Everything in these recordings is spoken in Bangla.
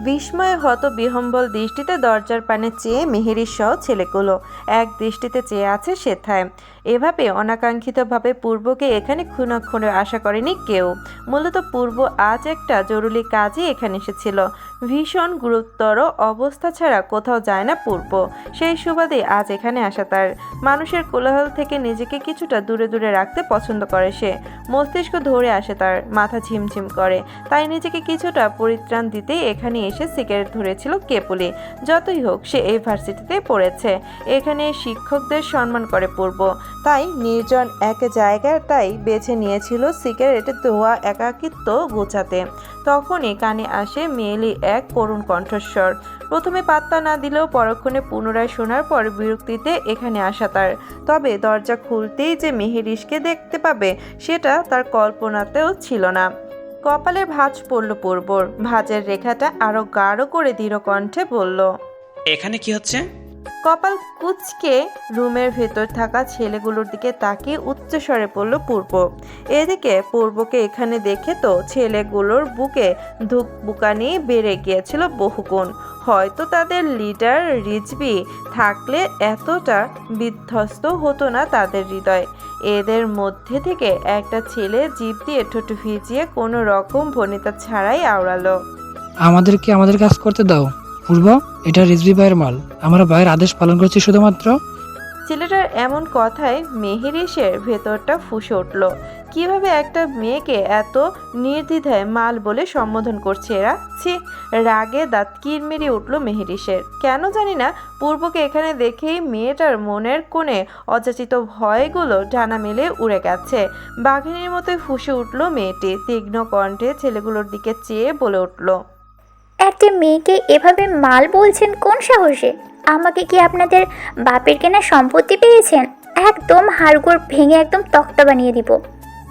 বিস্ময়ে হতবিহ্বল দৃষ্টিতে দরজার পানে চেয়ে মেহেরির সহ ছেলেগুলো এক দৃষ্টিতে চেয়ে আছে সেথায়। এভাবে অনাকাঙ্ক্ষিতভাবে পূর্বকে এখানে ক্ষণে আশা করেনি কেউ। মূলত পূর্ব আজ একটা জরুরি কাজে এখানে এসেছিল। ভীষণ গুরুতর অবস্থা ছাড়া কোথাও যায় না পূর্ব। সেই সুবাদে আজ এখানে আসা তার। মানুষের কোলাহল থেকে নিজেকে কিছুটা দূরে দূরে রাখতে পছন্দ করে সে। মস্তিষ্ক ধরে আসে তার, মাথা ঝিমঝিম করে। তাই নিজেকে কিছুটা পরিত্রাণ দিতেই এখানে এসে সিগারেট ধরেছিল কেবলই। যতই হোক সে এই ভার্সিটিতে পড়েছে, এখানে শিক্ষকদের সম্মান করে পূর্ব। তাই নির্জন এক জায়গাটাই বেছে নিয়েছিল সিগারেট ধোয়া একাকিত্ব গোছাতে। তখনই কানে আসে মেয়েলি এক করুণ কণ্ঠস্বর। প্রথমে পাত্তা না দিলেও পরক্ষণে পুনরায় শোনার পর বিরক্তিতে এখানে আসা তার। তবে দরজা খুলতেই যে মেহেরিশকে দেখতে পাবে সেটা তার কল্পনাতেও ছিল না। কপালের ভাঁজ পড়ল পূর্বর। ভাঁজের রেখাটা আরো গাঢ় করে দৃঢ় কণ্ঠে বলল, এখানে কি হচ্ছে? কপাল কুঁচকে রুমের ভেতর থাকা ছেলেগুলোর দিকে তাকিয়ে উচ্চস্বরে পড়ল পূর্ব। এদিকে পূর্বকে এখানে দেখে তো ছেলেগুলোর বুকে ধুকপুকানি বেড়ে গিয়েছিল বহুগুণ। হয়তো তাদের লিডার রিজভি থাকলে এতটা বিধ্বস্ত হতো না তাদের হৃদয়। এদের মধ্যে থেকে একটা ছেলে জিভ দিয়ে ঠোঁট ভিজিয়ে কোনো রকম ভনিতা ছাড়াই আওড়ালো, আমাদেরকে আমাদের কাজ করতে দাও পূর্ব, এটা রিজভি ভাইয়ের মাল, আমরা ভাইয়ের আদেশ পালন করছি শুধুমাত্র। ছেলেটার এমন কথায় মেহেরিশের ভেতরটা ফুঁসে উঠল। কিভাবে একটা মেয়েকে এত নির্দ্বিধায় মাল বলে সম্বোধন করছে এরা? ছি! রাগে দাঁত কিরমিরি উঠল মেহেরিশের। কেন জানি না, পূর্বকে এখানে দেখেই মেয়েটার মনের কোণে অযাচিত ভয়গুলো ডানা মেলে উড়ে গেছে। বাঘিনীর মতোই ফুঁসে উঠল মেয়েটি। তীক্ষ্ণ কণ্ঠে ছেলেগুলোর দিকে চেয়ে বলে উঠল, একটা মেয়েকে এভাবে মাল বলছেন কোন সাহসে? আমাকে কি আপনাদের বাপের কেনা সম্পত্তি পেয়েছেন? একদম হাড়গোড় ভেঙে একদম তক্তা বানিয়ে দিব।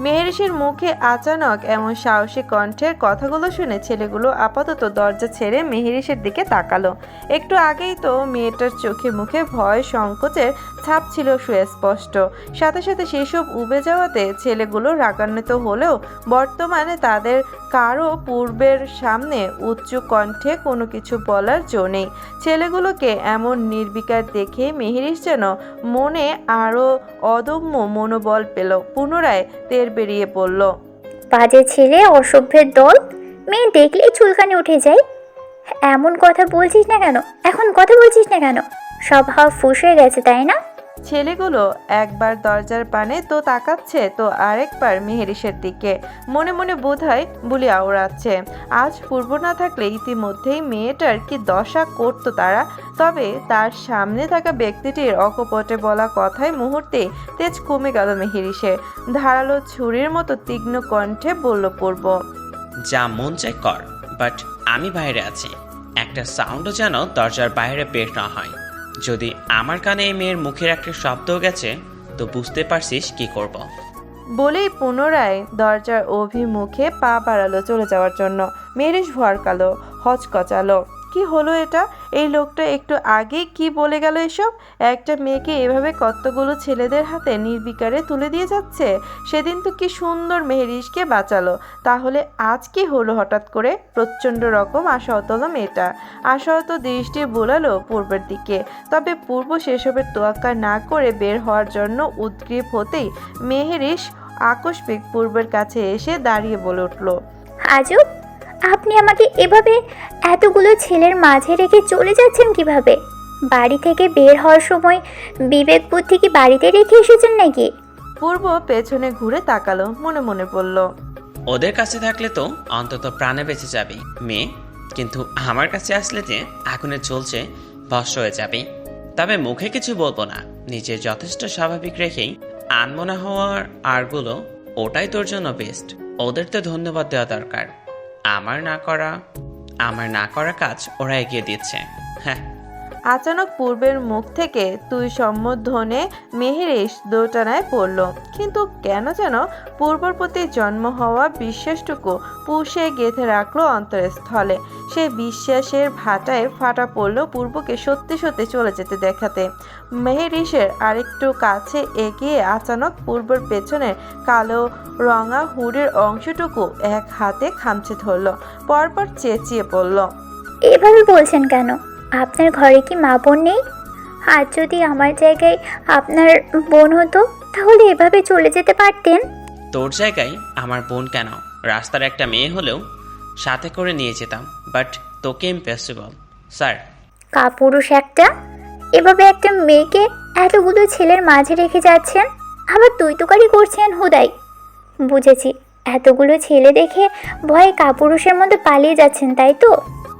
মেহেরিশের মুখে আচানক এমন সাহসী কণ্ঠের কথাগুলো শুনে ছেলেগুলো আপাতত দরজা ছেড়ে মেহেরিশের দিকে তাকালো। একটু আগেই তো মেয়েটার চোখে মুখে ভয় সংকোচের ছাপ ছিল সুস্পষ্ট। সাথে সাথে সেসব উবে যাওয়াতে ছেলেগুলো রাগান্বিত হলেও বর্তমানে তাদের কারো পূর্বের সামনে উচ্চ কণ্ঠে কোনো কিছু বলার জো নেই। ছেলেগুলোকে এমন নির্বিকার দেখে মেহেরিশ যেন মনে আরও অদম্য মনোবল পেল। পুনরায় বেরিয়ে পড়ল, বাজে ছেলে, অসভ্যের দল, মেয়ে দেখলেই চুলকানি উঠে যায়। এমন কথা বলছিস না কেন? এখন কথা বলছিস না কেন? সব হাওয়া ফুস হয়ে গেছে তাই না? ছেলেগুলো একবার দরজার পানে তো তাকাচ্ছে তো আরেকবার মেহেরিশের দিকে। মনে মনে বোধহয় বুলি আওড়াচ্ছে। আজ পূর্ব না থাকলে ইতিমধ্যেই মেয়েটার কি দশা করতো তারা। তবে তার সামনে থাকা ব্যক্তিটির অকপটে বলা কথায় মুহূর্তে তেজ কমে গেল মেহেরিশের। ধারালো ছুরির মতো তীক্ষ্ণ কণ্ঠে বলল পূর্ব, যা মন চাই কর, বাট আমি বাইরে আছি। একটা সাউন্ডও যেন দরজার বাইরে বের না হয়। যদি আমার কানে এই মেয়ের মুখের একটা শব্দও গেছে তো বুঝতে পারছিস কি করব। বলেই পুনরায় দরজার অভিমুখে পা বাড়ালো চলে যাওয়ার জন্য। মেহেরিশ ভরকালো, হচকচালো। কি হলো এটা? এই লোকটা একটু আগেই কি বলে গেল এসব? একটা মেয়েকে এভাবে কতগুলো ছেলেদের হাতে নির্বিকারে তুলে দিয়ে যাচ্ছে। সেদিন তো কি সুন্দর মেহেরিশকে বাঁচালো, তাহলে আজ কি হলো হঠাৎ করে? প্রচণ্ড রকম আশাহত হলো মেয়েটা। আশাহত দৃষ্টি বোলালো পূর্বের দিকে। তবে পূর্ব সেসবের তোয়াক্কা না করে বের হওয়ার জন্য উদ্গ্রীব হতেই মেহেরিশ আকস্মিক পূর্বের কাছে এসে দাঁড়িয়ে বলে উঠল, আজব, আপনি আমাকে এভাবে এতগুলো ছেলের মাঝে রেখে চলে যাচ্ছেন কিভাবে? বাড়ি থেকে বের হওয়ার সময় বিবেক বুদ্ধি কি বাড়িতে রেখে এসেছেন নাকি? পূর্ব পেছনে ঘুরে তাকালো, মনে মনে বলল, ওদের কাছে থাকলে তো অন্তত প্রাণে বেঁচে যাবে মেয়ে, কিন্তু আমার কাছে আসলে যে আগুনে চলছে ভস্ম হয়ে যাবে। তবে মুখে কিছু বলবো না, নিজে যথেষ্ট স্বাভাবিক রেখেই আনমনা হওয়ার আরগুলো ওটাই তোর জন্য বেস্ট। ওদের তো ধন্যবাদ দেওয়া দরকার। আমার না করা কাজ ওরা এগিয়ে দিচ্ছে। হ্যাঁ। আচানক পূর্বের মুখ থেকে তুই সম্বোধনে মেহেরিশ দোটানায় পড়ল, কিন্তু কেন যেন পূর্বর প্রতি জন্ম হওয়া বিশ্বাসটুকু পুষে গেঁথে রাখলো অন্তরস্থলে। সে বিশ্বাসের ভাটায় ফাটা পড়ল পূর্বকে সত্যি সত্যি চলে যেতে দেখাতে। মেহেরিশের আরেকটু কাছে এগিয়ে আচানক পূর্বর পেছনের কালো রঙা হুডের অংশটুকু এক হাতে খামচে ধরল, পরপর চেঁচিয়ে পড়ল, এভাবে বলছেন কেন? আপনার ঘরে কি মা বোন নেই? আর যদি আমার জায়গায় আপনার বোন হতো তাহলে এভাবে চলে যেতে পারতেন। তোর জায়গায় আমার বোন কেন, রাস্তার একটা মেয়ে হলেও সাথে করে নিয়ে যেতাম, বাট তোকে ইম্পসিবল স্যার। কাপুরুষ একটা, এভাবে একটা মেয়েকে এতগুলো ছেলের মাঝে রেখে যাচ্ছেন, আবার তুই তুকারি করছেন হুদাই। বুঝেছি, এতগুলো ছেলে দেখে ভয়ে কাপুরুষের মধ্যে পালিয়ে যাচ্ছেন, তাই তো?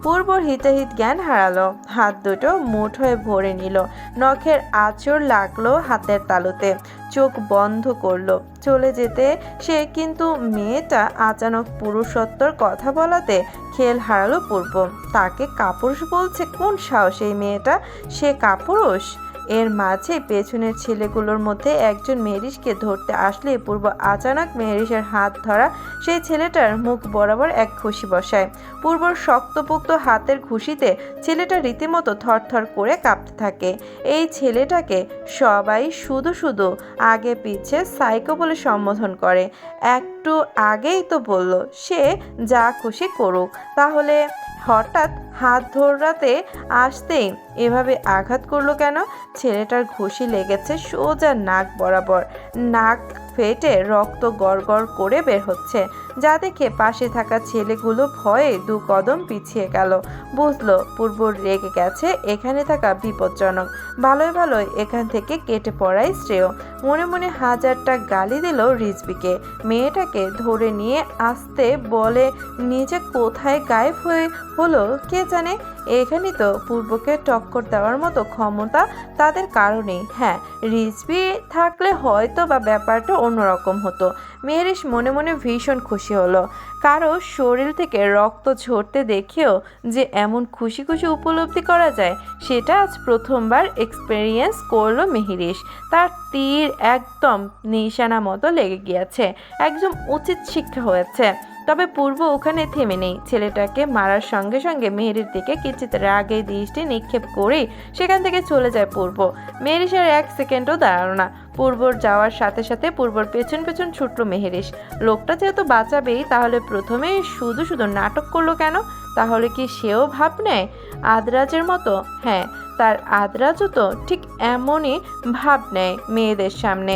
পূর্বর হিতাহিত জ্ঞান হারালো, হাত দুটো মুঠোয় ভরে নিল, নখের আঁচড় লাগলো হাতের তালুতে, চোখ বন্ধ করলো চলে যেতে সে, কিন্তু মেয়েটা আচানক পুরুষত্বর কথা বলাতে খেল হারালো পূর্ব। তাকে কাপুরুষ বলছে কোন সাহস এই মেয়েটা? সে কাপুরুষ? এর মাঝে পেছনের ছেলেগুলোর মধ্যে একজন মেহেরিশকে ধরতে আসলে পূর্ব আচানক মেহেরিশের হাত ধরা সেই ছেলেটার মুখ বরাবর এক ঘুষি বসায়। পূর্বর শক্তপোক্ত হাতের ঘুষিতে ছেলেটা রীতিমতো থরথর করে কাঁপতে থাকে। এই ছেলেটাকে সবাই শুধু শুধু আগে পিছে সাইকো বলে সম্বোধন করে। একটু আগেই তো বলল সে যা খুশি করুক, তাহলে হঠাৎ হাত ধরাতে আসতেই এভাবে আঘাত করলো কেন? ছেলেটার ঘুষি লেগেছে সোজা নাক বরাবর, নাক ফেটে রক্ত গড়গড় করে বের হচ্ছে, যা দেখে পাশে থাকা ছেলেগুলো ভয়ে দু কদম পিছিয়ে গেল। বুঝলো পূর্ব রেগে গেছে, এখানে থাকা বিপজ্জনক, ভালোই ভালোই এখান থেকে কেটে পড়াই শ্রেয়। মনে মনে হাজারটা গালি দিল রিজবিকে, মেয়েটাকে ধরে নিয়ে আসতে বলে নিজে কোথায় গায়েব হয়ে হলো কে জানে। এখানে তো পূর্বকে টক্কর দেওয়ার মতো ক্ষমতা তাদের কারণেই। হ্যাঁ, রিজবি থাকলে হয়তো বা ব্যাপারটা অন্যরকম হতো। মেহেরিশ মনে মনে ভীষণ খুশি হলো, কারো শরীর থেকে রক্ত ঝরতে দেখেও যে এমন খুশি খুশি উপলব্ধি করা যায় সেটা আজ প্রথমবার এক্সপেরিয়েন্স করলো মেহেরিশ। তার তীর একদম নিশানা মতো লেগে গিয়েছে, একদম উচিত শিক্ষা হয়েছে। তবে পূর্ব ওখানে থেমে নেই, ছেলেটাকে মারার সঙ্গে সঙ্গে মেহেরির দিকে কিঞ্চিত রাগে দৃষ্টি নিক্ষেপ করেই সেখান থেকে চলে যায় পূর্ব। মেহেরিশের এক সেকেন্ডও দাঁড়ালো না, পূর্বর যাওয়ার সাথে সাথে পূর্বর পেছন পেছন ছুটল মেহেরিশ। লোকটা যেহেতু বাঁচাবেই, তাহলে প্রথমেই শুধু শুধু নাটক করলো কেন? তাহলে কি সেও ভাব নেয় আদরাজের মতো? হ্যাঁ, তার আদরাজও তো ঠিক এমনই ভাব নেয় মেয়েদের সামনে,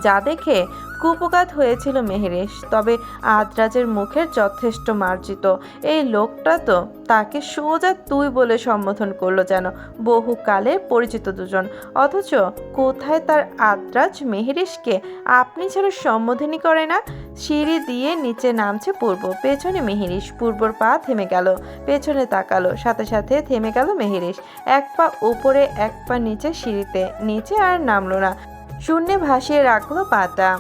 যা দেখে কুপকাত হয়েছিল মেহেরিশ। তবে আদরাজের মুখের যথেষ্ট মার্জিত এই লোকটা তো তাকে সোজা তুই বলে সম্বোধন করলো, যেন বহুকালের পরিচিত দুজন। অথচ কোথায় তার আদরাজ মেহেরিশকে আপনি ছাড়া সম্বোধনই করে না। সিঁড়ি দিয়ে নিচে নামছে পূর্ব, পেছনে মেহেরিশ। পূর্বর পা থেমে গেল, পেছনে তাকালো, সাথে সাথে থেমে গেল মেহেরিশ। এক পা উপরে এক পা নিচে, সিঁড়িতে নিচে আর নামলো না, শূন্যে ভাসিয়ে রাখলো পাটা।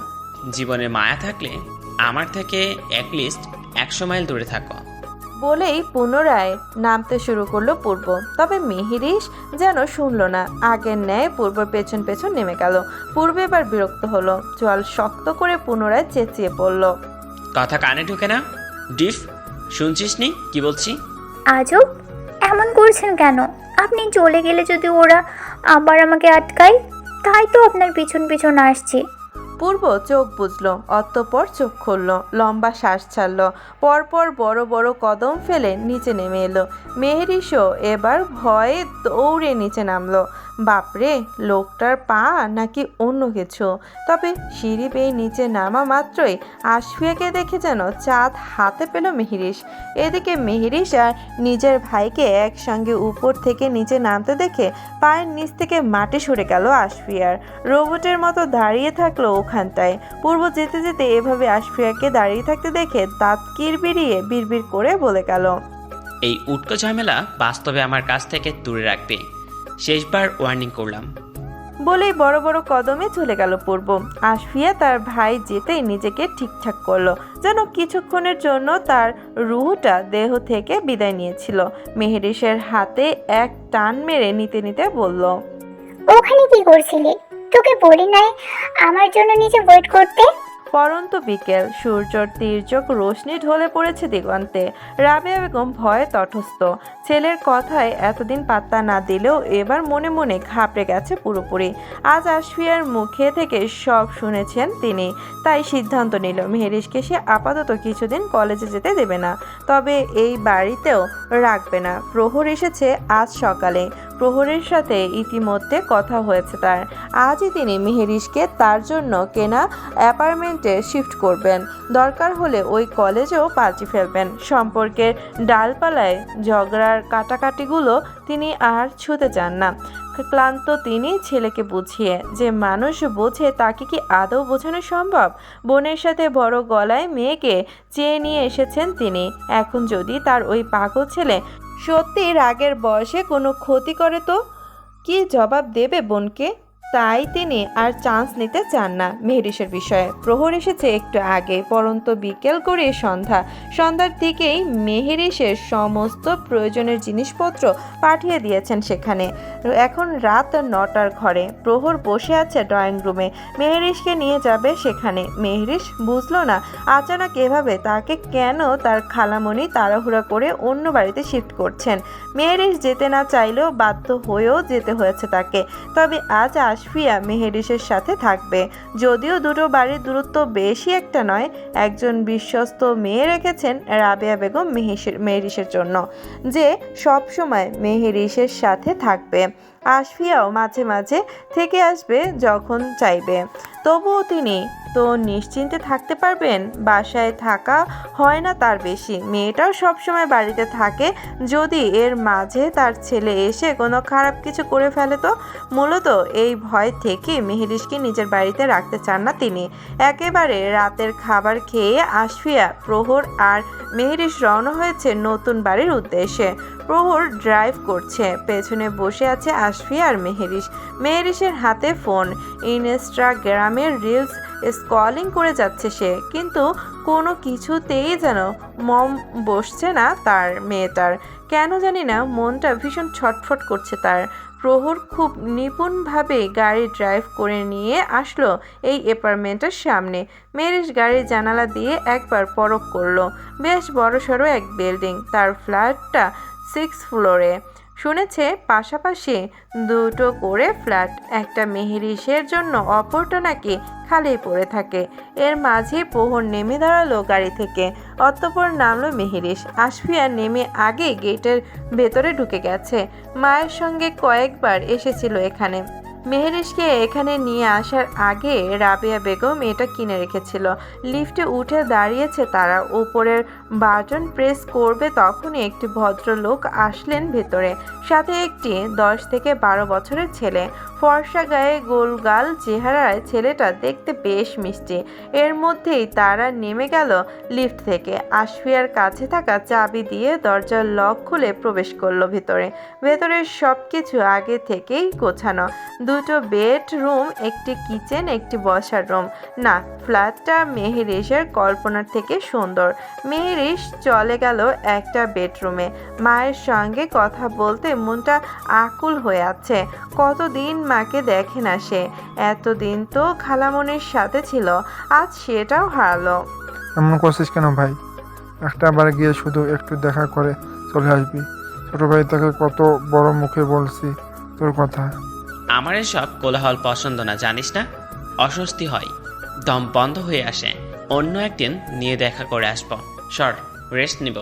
জীবনে মায়া থাকলে আমার থেকে অ্যাটলিস্ট 100 মাইল দূরে থাকো বলেই পুনরায় নামতে শুরু করলো পূর্ব। তবে মেহেরিশ যেন শুনলো না, আগের ন্যায় পূর্বর পেছন পেছন নেমে গেল। পূর্ব এবার বিরক্ত হলো, চোয়াল শক্ত করে পুনরায় চেঁচিয়ে পড়ল, কথা কানে ঢুকে না? ডিফ, শুনছিস নি কি বলছি? আজব, এমন করছেন কেন? আপনি চলে গেলে যদি ওরা আবার আমাকে আটকায়, তাই তো আপনার পিছন পিছন আসছি। পূর্ব চোখ বুঝলো, অতঃপর চোখ খুলল, লম্বা শ্বাস ছাড়ল, পরপর বড় বড় কদম ফেলে নিচে নেমে এলো। মেহেরিশও এবার ভয়ে দৌড়ে নিচে নামলো। বাপরে, লোকটার পা নাকি অন্য কিছু। তবে সিঁড়ি বেয়ে নিচে নামা মাত্রই আশফিয়াকে দেখে যেন চাঁদ হাতে পেল মেহেরিশ। এদিকে মেহেরিশ আর নিজের ভাইকে একসঙ্গে উপর থেকে নিচে নামতে দেখে পায়ের নিচ থেকে মাটি সরে গেল আশফিয়ার। রোবটের মতো দাঁড়িয়ে থাকলো ওখানটায়। পূর্ব যেতে যেতে এভাবে আশফিয়াকে দাঁড়িয়ে থাকতে দেখে দাঁত কিরবিরিয়ে বিড়বিড় করে বলে গেল, এই উটকো ঝামেলা বাস্তবে আমার কাছ থেকে দূরে রাখবে। শেষবার ওয়ার্নিং করলাম। বলেই বড় বড় কদমে চলে গেল পূর্ব। আশফিয়া তার ভাই যেতেই নিজেকে ঠিকঠাক করলো, যেন কিছুক্ষণের জন্য তার রুহটা দেহ থেকে বিদায় নিয়েছিল। মেহেরিসের হাতে এক টান মেরে নিতে নিতে বলল, ওখানে কি করছিলি? তোকে বলি নাই আমার জন্য নিচে ওয়েট করতে? পরন্ত বিকেল, সূর্যর তীর্যক রোশনি ঢলে পড়েছে দিগন্তে। রাবেয়া বেগম ভয়ে তটস্থ। ছেলের কথায় এতদিন পাত্তা না দিলেও এবার মনে মনে ঘাবড়ে গেছে পুরোপুরি। আজ আশফিয়ার মুখে থেকে সব শুনেছেন তিনি, তাই সিদ্ধান্ত নিল মেহেরিসকে সে আপাতত কিছুদিন কলেজে যেতে দেবে না, তবে এই বাড়িতেও রাখবে না। প্রহর এসেছে আজ সকালে। প্রহরের সাথে ইতিমধ্যে কথা হয়েছে তার। আজই তিনি মেহেরিসকে তার জন্য কেনা অ্যাপার্টমেন্টে শিফট করবেন, দরকার হলে ওই কলেজেও পাল্টে ফেলবেন। সম্পর্কের ডালপালায় ঝগড়ার কাটাকাটিগুলো তিনি আর ছুঁতে চান না। ক্লান্ত তিনি ছেলেকে বুঝিয়ে, যে মানুষ বোঝে তাকে কি আদৌ বোঝানো সম্ভব? বোনের সাথে বড় গলায় মেয়েকে চেয়ে নিয়ে এসেছেন তিনি। এখন যদি তার ওই পাগল ছেলে সত্যি রাগের বয়সে কোনো ক্ষতি করে তো কি জবাব দেবে বোনকে? তাই তিনি আর চান্স নিতে চান না মেহেরিসের বিষয়ে। প্রহর এসেছে একটু আগে, পরন্ত বিকেল করে সন্ধ্যার দিকেই মেহেরিসের সমস্ত প্রয়োজনের জিনিসপত্র পাঠিয়ে দিয়েছেন সেখানে। এখন রাত 9টার ঘরে। প্রহর বসে আছে ড্রয়িং রুমে, মেহেরিসকে নিয়ে যাবে সেখানে। মেহেরিস বুঝলো না আচানক এভাবে তাকে কেন তার খালামণি তাড়াহুড়া করে অন্য বাড়িতে শিফট করছেন। মেহেরিস যেতে না চাইলেও বাধ্য হয়েও যেতে হয়েছে তাকে। তবে আজ আশফিয়া মেহেরিসের সাথে থাকবে। যদিও দুটো বাড়ির দূরত্ব বেশি একটা নয়, একজন বিশ্বস্ত মেয়ে রেখেছেন রাবেয়া বেগম মেহেরিসের জন্য, যে সব সময় মেহেরিসের সাথে থাকবে। আশফিয়াও মাঝে মাঝে থেকে আসবে যখন চাইবে। তবুও তিনি তো নিশ্চিন্তে থাকতে পারবেন। বাসায় থাকা হয় না তার বেশি, মেয়েটাও সবসময় বাড়িতে থাকে। যদি এর মাঝে তার ছেলে এসে কোনো খারাপ কিছু করে ফেলে তো? মূলত এই ভয় থেকে মেহেরিসকে নিজের বাড়িতে রাখতে চান না তিনি। একেবারে রাতের খাবার খেয়ে আশফিয়া, প্রহর আর মেহেরিস রওনা হয়েছে নতুন বাড়ির উদ্দেশ্যে। প্রহর ড্রাইভ করছে, পেছনে বসে আছে আশফিয়া আর মেহেরিস। মেহেরিসের হাতে ফোন, ইনস্টাগ্রামের রিলস স্ক্রলিং করে যাচ্ছে সে, কিন্তু কোনো কিছুতেই যেন মন বসছে না তার মেয়েটার। কেন জানি না মনটা ভীষণ ছটফট করছে তার। প্রহর খুব নিপুণভাবে গাড়ি ড্রাইভ করে নিয়ে আসলো এই অ্যাপার্টমেন্টের সামনে। মেহেরিস গাড়ির জানালা দিয়ে একবার পরখ করলো। বেশ বড়সড় এক বিল্ডিং, তার ফ্ল্যাটটা 6 ফ্লোরে। শুনেছে পাশাপাশি দুটো করে ফ্ল্যাট, একটা মেহেরিসের জন্য, অপরটা নাকি খালি পড়ে থাকে। এর মাঝে প্রহর নেমে দাঁড়ালো গাড়ি থেকে, অতঃপর নামলো মেহেরিস। আশফিয়া নেমে আগে গেটের ভেতরে ঢুকে গেছে। মায়ের সঙ্গে কয়েকবার এসেছিল এখানে। মেহেরিসকে এখানে নিয়ে আসার আগে রাবেয়া বেগম এটা কিনে রেখেছিল। লিফটে উঠে দাঁড়িয়েছে তারা, উপরের বাটন প্রেস করবে তখনই একটি ভদ্রলোক আসলেন ভেতরে, সাথে একটি 10 থেকে 12 বছরের ছেলে। ফর্সা গায়ে, গোলগাল চেহারায় ছেলেটা দেখতে বেশ মিষ্টি। এর মধ্যেই তারা নেমে গেল লিফট থেকে। আশফিয়ার কাছে থাকা চাবি দিয়ে দরজার লক খুলে প্রবেশ করলো ভেতরে। ভেতরের সব কিছু আগে থেকেই গোছানো, দুটো বেডরুম, একটি কিচেন, একটি বসার রুম। না, ফ্ল্যাটটা মেহেরিসের কল্পনার থেকে সুন্দর। মেহেরিস চলে গেল একটা বেডরুমে। মায়ের সঙ্গে কথা বলতে মনটা আকুল হয়ে আছে। কতদিন মাকে দেখে না সে। এতদিন তো খালামণির সাথে ছিল, আজ সেটাও হারালো। এমন করছিস কেন ভাই? একটা বার গিয়ে শুধু একটু দেখা করে চলে আসবি। ছোট ভাই তাকে কত বড় মুখে বলছি তোর কথা। আমার এসব কোলাহল পছন্দ না, জানিস না? অস্বস্তি হয়, দম বন্ধ হয়ে আসে। অন্য একদিন নিয়ে দেখা করে আসবো। সর, রেস্ট নিব।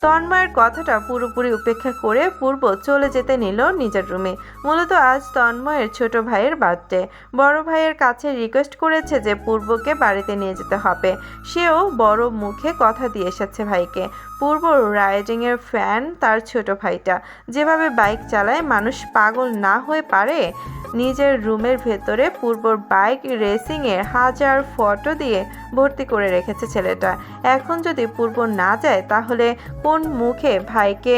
তন্ময়ের কথাটা পুরোপুরি উপেক্ষা করে পূর্ব চলে যেতে নিল নিজের রুমে। মূলত আজ তন্ময়ের ছোট ভাইয়ের বার্থডে। বড় ভাইয়ের কাছে রিকোয়েস্ট করেছে যে পূর্বকে বাড়িতে নিয়ে যেতে হবে। সেও বড় মুখে কথা দিয়ে এসেছে ভাইকে। পূর্ব রাইডিংয়ের ফ্যান তার ছোট ভাইটা যেভাবে বাইক চালায় মানুষ পাগল না হয়ে পারে। নিজের রুমের ভেতরে পূর্বর বাইক রেসিংয়ের হাজার ফটো দিয়ে ভর্তি করে রেখেছে ছেলেটা। এখন যদি পূর্ব না যায় তাহলে কোন মুখে ভাইকে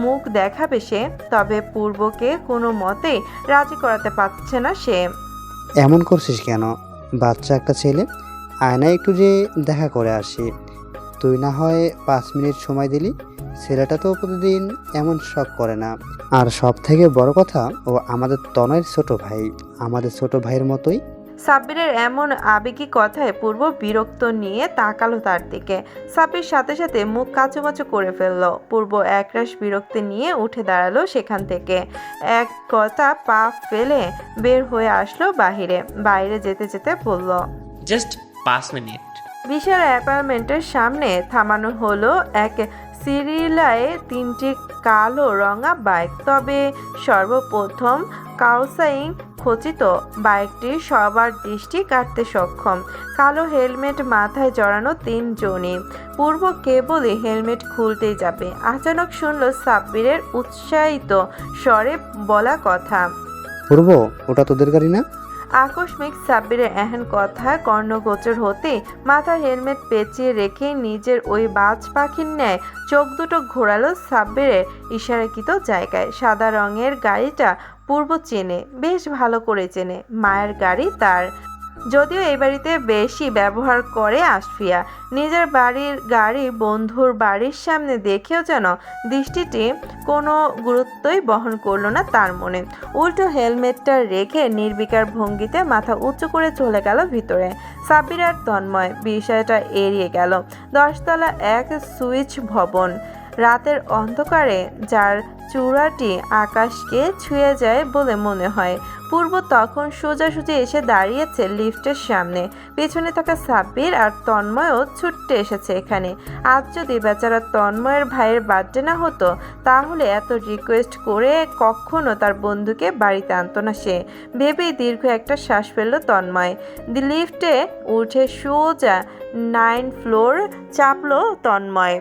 মুখ দেখাবে সে? তবে পূর্বকে কোনো মতেই রাজি করাতে পারছে না সে। এমন করছিস কেন? বাচ্চা একটা ছেলে, আয়নায় একটু যে দেখা করে আসি। তুই না হয় 5 মিনিট সময় দিলি। ছেলেটা তো প্রতিদিন এমন শখ করে না। আর সব থেকে বড় কথা, ও আমাদের তনয়ের ছোট ভাই, আমাদের ছোট ভাইয়ের মতোই। সাব্বিরের এমন আবেগী কথায় পূর্ব বিরক্ত নিয়ে তাকালো তার দিকে। সাব্বির সাথে সাথে মুখ কাচুমাচু করে ফেলল। পূর্ব একরাশ বিরক্তি নিয়ে উঠে দাঁড়ালো সেখান থেকে। এক কথা পা ফেলে বের হয়ে আসলো বাইরে যেতে যেতে বলল, জাস্ট 5 মিনিট। বিশাল অ্যাপার্টমেন্টের সামনে থামানো হলো এক সিরিলায় 3টি কালো রঙা বাইক। তবে সর্বপ্রথম কাউসাইং খচিত বাইকটি সবার দৃষ্টি কাটতে সক্ষম। কালো হেলমেট মাথায় জড়ানো 3 জনই। পূর্ব কেবলই হেলমেট খুলতেই যাবে, আচানক শুনল সাব্বিরের উৎসাহিত স্বরে বলা কথা, পূর্ব, ওটা তোদের গাড়ি না? আকস্মিক সাব্বিরের এহেন কথা কর্ণগোচর হতে মাথার হেলমেট পেঁচিয়ে রেখে নিজের ওই বাজ পাখির ন্যায় চোখ দুটো ঘোরালো সাব্বিরের ইশারাকৃত জায়গায়। সাদা রঙের গাড়িটা পূর্ব চেনে, বেশ ভালো করে চেনে। মায়ের গাড়ি তার, যদিও এই বাড়িতে বেশি ব্যবহার করে আশফিয়া। নিজের বাড়ির গাড়ি বন্ধুর বাড়ির সামনে দেখেও যেন দৃষ্টিটি কোনো গুরুত্বই বহন করলো না তার মনে। উল্টো হেলমেটটা রেখে নির্বিকার ভঙ্গিতে মাথা উঁচু করে চলে গেল ভিতরে। সাব্বির আর তন্ময় বিষয়টা এড়িয়ে গেল। 10 তলা এক সুইচ ভবন, রাতের অন্ধকারে যার চূড়াটি আকাশকে ছুঁয়ে যায় বলে মনে হয়। পূর্ব তখন সোজাসুজি এসে দাঁড়িয়েছে লিফটের সামনে। পেছনে থাকা সাব্বির আর তন্ময়ও ছুটতে এসেছে এখানে। আজ যদি বেচারা তন্ময়ের ভাইয়ের বার্থডে না হতো তাহলে এত রিকোয়েস্ট করে কখনো তার বন্ধুকে বাড়িতে আনতো না সে। ভেবেই দীর্ঘ একটা শ্বাস ফেলল তন্ময়। লিফটে উঠে সোজা 9 ফ্লোর চাপলো তন্ময়।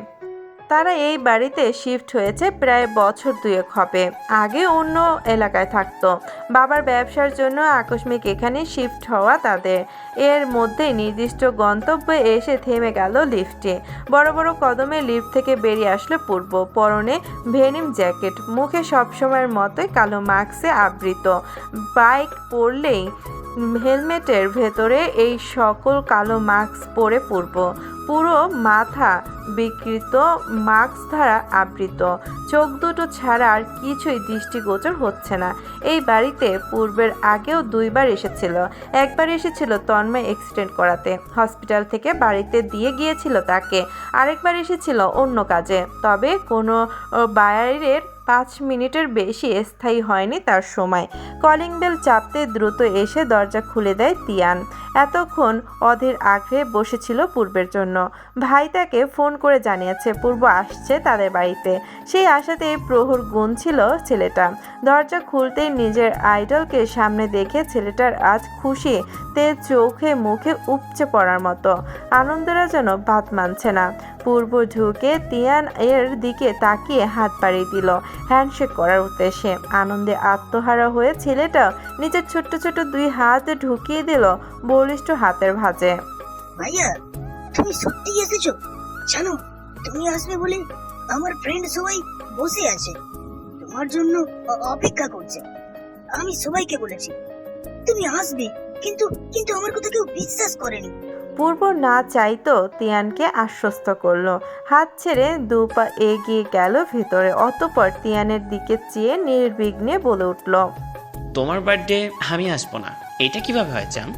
তারা এই বাড়িতে শিফট হয়েছে প্রায় বছর 2 হবে। আগে অন্য এলাকায় থাকতো। বাবার ব্যবসার জন্য আকস্মিক এখানে শিফট হওয়া তাদের। এর মধ্যে নির্দিষ্ট গন্তব্যে এসে থেমে গেল লিফটে। বড় বড় কদমে লিফট থেকে বেরিয়ে আসলো পূর্ব। পরনে ভেনিম জ্যাকেট, মুখে সবসময়ের মতোই কালো মাস্কে আবৃত। বাইক পরলেই হেলমেটের ভেতরে এই সকল কালো মাস্ক পরে পূর্ব। পুরো মাথা বিকৃত মাস্ক দ্বারা আবৃত। চোখ দুটো ছাড়া আর কিছুই দৃষ্টিগোচর হচ্ছে না। এই বাড়িতে পূর্বের আগেও 2 বার এসেছিল। একবার এসেছিল তন্ময় অ্যাক্সিডেন্ট করাতে, হসপিটাল থেকে বাড়িতে দিয়ে গিয়েছিল তাকে। আরেকবার এসেছিল অন্য কাজে। তবে কোনো বাইরের 5 মিনিটের বেশি স্থায়ী হয়নি তার সময়। কলিং বেল চাপতে দ্রুত এসে দরজা খুলে দেয় তিয়ান। এতক্ষণ অধীর আগ্রহে বসেছিল পূর্বের জন্য। ভাই তাকে ফোন করে জানিয়েছে পূর্ব আসছে তাদের বাড়িতে। সেই আশাতেই প্রহর গুনছিল ছেলেটা। দরজা খুলতেই নিজের আইডলকে সামনে দেখে ছেলেটার আজ খুশিতে চোখে মুখে উপচে পড়ার মতো। আনন্দরা যেন বাদ মানছে না। পূর্ব ঢুকে তিয়ান এর দিকে তাকিয়ে হাত বাড়িয়ে দিল হ্যান্ডশেক করার উদ্দেশ্যে। আনন্দে আত্মহারা হয়ে ছেলেটা নিজের ছোট্ট ছোট্ট 2 হাত ঢুকিয়ে দিল বলিষ্ঠ হাতের ভাঁজে। ভাইয়া, তুমি সত্যি এসেছো? জানো, তুমি আসবে বলে আমার ফ্রেন্ড সবাই বসে আছে, তোমার জন্য অপেক্ষা করছে। আমি সবাইকে বলেছি তুমি আসবে, কিন্তু কিন্তু আমার কথা কেউ বিশ্বাস করেনি। পূর্ব না চাইতো তিয়ানকে আশ্বস্ত করলো। হাত ছেড়ে 2 পা এগিয়ে গেল ভেতরে। অতঃপর তিয়ানের দিকে চেয়ে নির্বিঘ্নে বলে উঠল, তোমার বার্থডে আমি আসবো না, এটা কিভাবে হয় জান?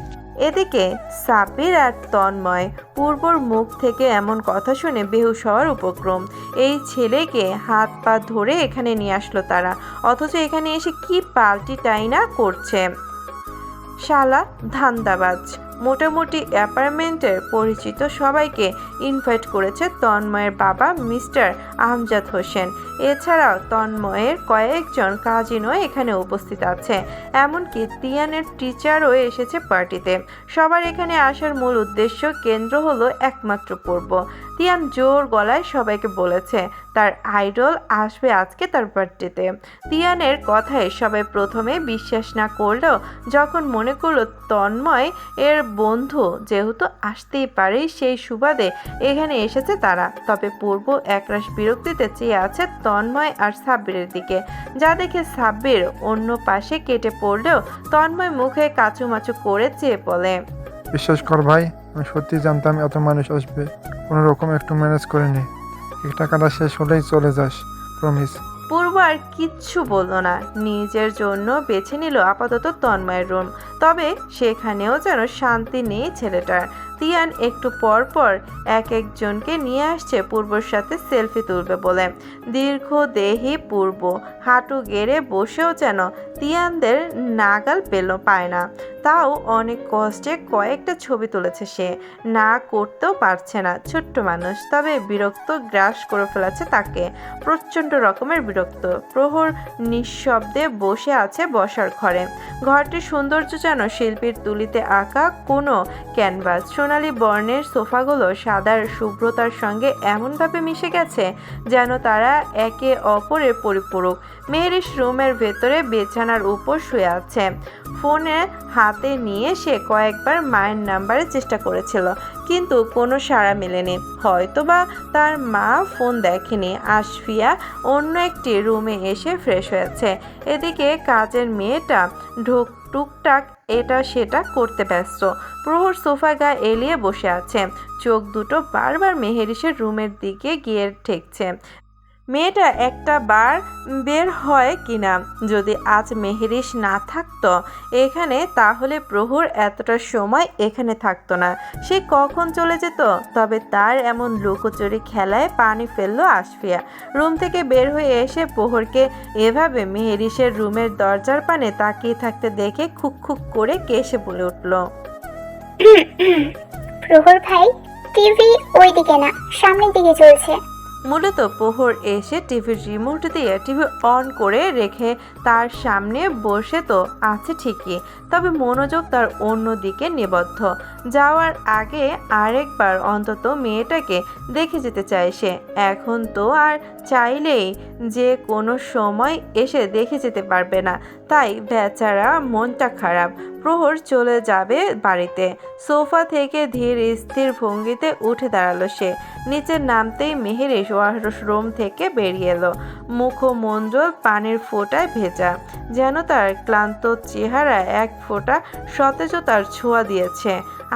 এদিকে সাব্বির আর তন্ময় পূর্বর মুখ থেকে এমন কথা শুনে বেহুশ হওয়ার উপক্রম। এই ছেলেকে হাত পা ধরে এখানে নিয়ে আসলো তারা, অথচ এখানে এসে কি পাল্টিটাই না করছে। শালা ধান্দাবাজ। মোটামুটি অ্যাপার্টমেন্টের পরিচিত সবাইকে ইনভাইট করেছে তন্ময়ের বাবা মিস্টার আমজাদ হোসেন। এছাড়াও তন্ময়ের কয়েকজন কাজিনও এখানে উপস্থিত আছে, এমনকি তিয়ানের টিচারও এসেছে পার্টিতে। সবার এখানে আসার মূল উদ্দেশ্য কেন্দ্র হলো একমাত্র পূর্ব। তিয়ান জোর গলায় সবাইকে বলেছে তার আইডল আসবে আজকে তার বার্থডেতে। তিয়ানের কথায় সবাই প্রথমে বিশ্বাস না করলেও যখন মনে করলো তন্ময় এর বন্ধু যেহেতু আসতেই পারে, সেই সুবাদে এখানে এসেছে তারা। তবে পূর্ব একরাশ বিরক্তিতে চেয়ে আছে তন্ময় আর সাব্বিরের দিকে, যা দেখে সাব্বির অন্য পাশে কেটে পড়লেও তন্ময় মুখে কাচুমাচু করে চেয়ে বলে, বিশ্বাস কর ভাই, আমি সত্যি জানতাম এত মানুষ আসবে। কোনো রকম একটু ম্যানেজ করে নে, এই টাকাটা শেষ হলেই চলে যাস, প্রমিস। পূর্ব আর কিচ্ছু বলল না, নিজের জন্য বেছে নিল আপাতত তন্ময়ের রুম। তবে সেখানেও যেন শান্তি নেই ছেলেটার। তিয়ান একটু পর পর এক একজনকে নিয়ে আসছে পূর্বর সাথে সেলফি তুলবে বলে। দীর্ঘদেহী পূর্ব হাঁটু গেড়ে বসেও যেন তিয়ানদের নাগাল পায় না। তাও অনেক কষ্টে কয়েকটা ছবি তুলেছে সে, না করতেও পারছে না, ছোট্ট মানুষ। তবে বিরক্ত গ্রাস করে ফেলেছে তাকে, প্রচণ্ড রকমের বিরক্ত। প্রহর নিঃশব্দে বসে আছে বসার ঘরে। ঘরটির সৌন্দর্য যেন শিল্পীর তুলিতে আঁকা কোনো ক্যানভাস। সোনালি বর্ণের সোফাগুলো সাদার শুভ্রতার সঙ্গে এমনভাবে মিশে গেছে যেন তারা একে অপরের পরিপূরক। মেহেরিস রুমের ভেতরে বিছানার উপর শুয়ে আছে। ফোনে হাতে নিয়ে সে কয়েকবার মায়ের নাম্বারে চেষ্টা করেছিল, কিন্তু কোনো সাড়া মেলেনি। হয়তোবা তার মা ফোন দেখেনি। আশফিয়া অন্য একটি রুমে এসে ফ্রেশ হয়েছে। এদিকে কাজের মেয়েটা টুকটাক এটা সেটা করতে ব্যস্ত। প্রহর সোফা গায়ে এলিয়ে বসে আছে, চোখ দুটো বারবার মেহেরিসের রুমের দিকে গিয়ে ঠেকছে। মেয়েটা একটা বার বের হয় কিনা। যদি আজ মেহেরিস না থাকতো এখানে, তাহলে প্রহর এতটা সময় এখানে থাকতো না, সে কখন চলে যেত। তবে তার এমন লুকোচুরি খেলায় পানি ফেললো আশফিয়া। রুম থেকে বের হয়ে এসে প্রহরকে এভাবে মেহেরিসের রুমের দরজার পানে তাকিয়ে থাকতে দেখে খুক খুক করে কেসে বলে উঠল, প্রহর ভাই, টিভি ওইদিকে না, সামনের দিকে চলছে। মূলত প্রহর এসে টিভির রিমোট দিয়ে টিভি অন করে রেখে তার সামনে বসে তো আছে ঠিকই, তবে মনোযোগ তার অন্য দিকে নিবদ্ধ। যাওয়ার আগে আরেকবার অন্তত মেয়েটাকে দেখে যেতে চায় সে। এখন তো আর চাইলেই যে কোনো সময় এসে দেখে যেতে পারবে না, তাই বেচারা মনটা খারাপ। প্রহর চলে যাবে বাড়িতে। সোফা থেকে ধীর স্থির ভঙ্গিতে উঠে দাঁড়ালো সে। নিচে নামতেই মেহেরিস ওয়াশরুম থেকে বেরিয়ে এলো, মুখমণ্ডল পানির ফোঁটায় ভেজা, যেন তার ক্লান্ত চেহারা এক ফোঁটা সতেজতার ছোঁয়া দিয়েছে।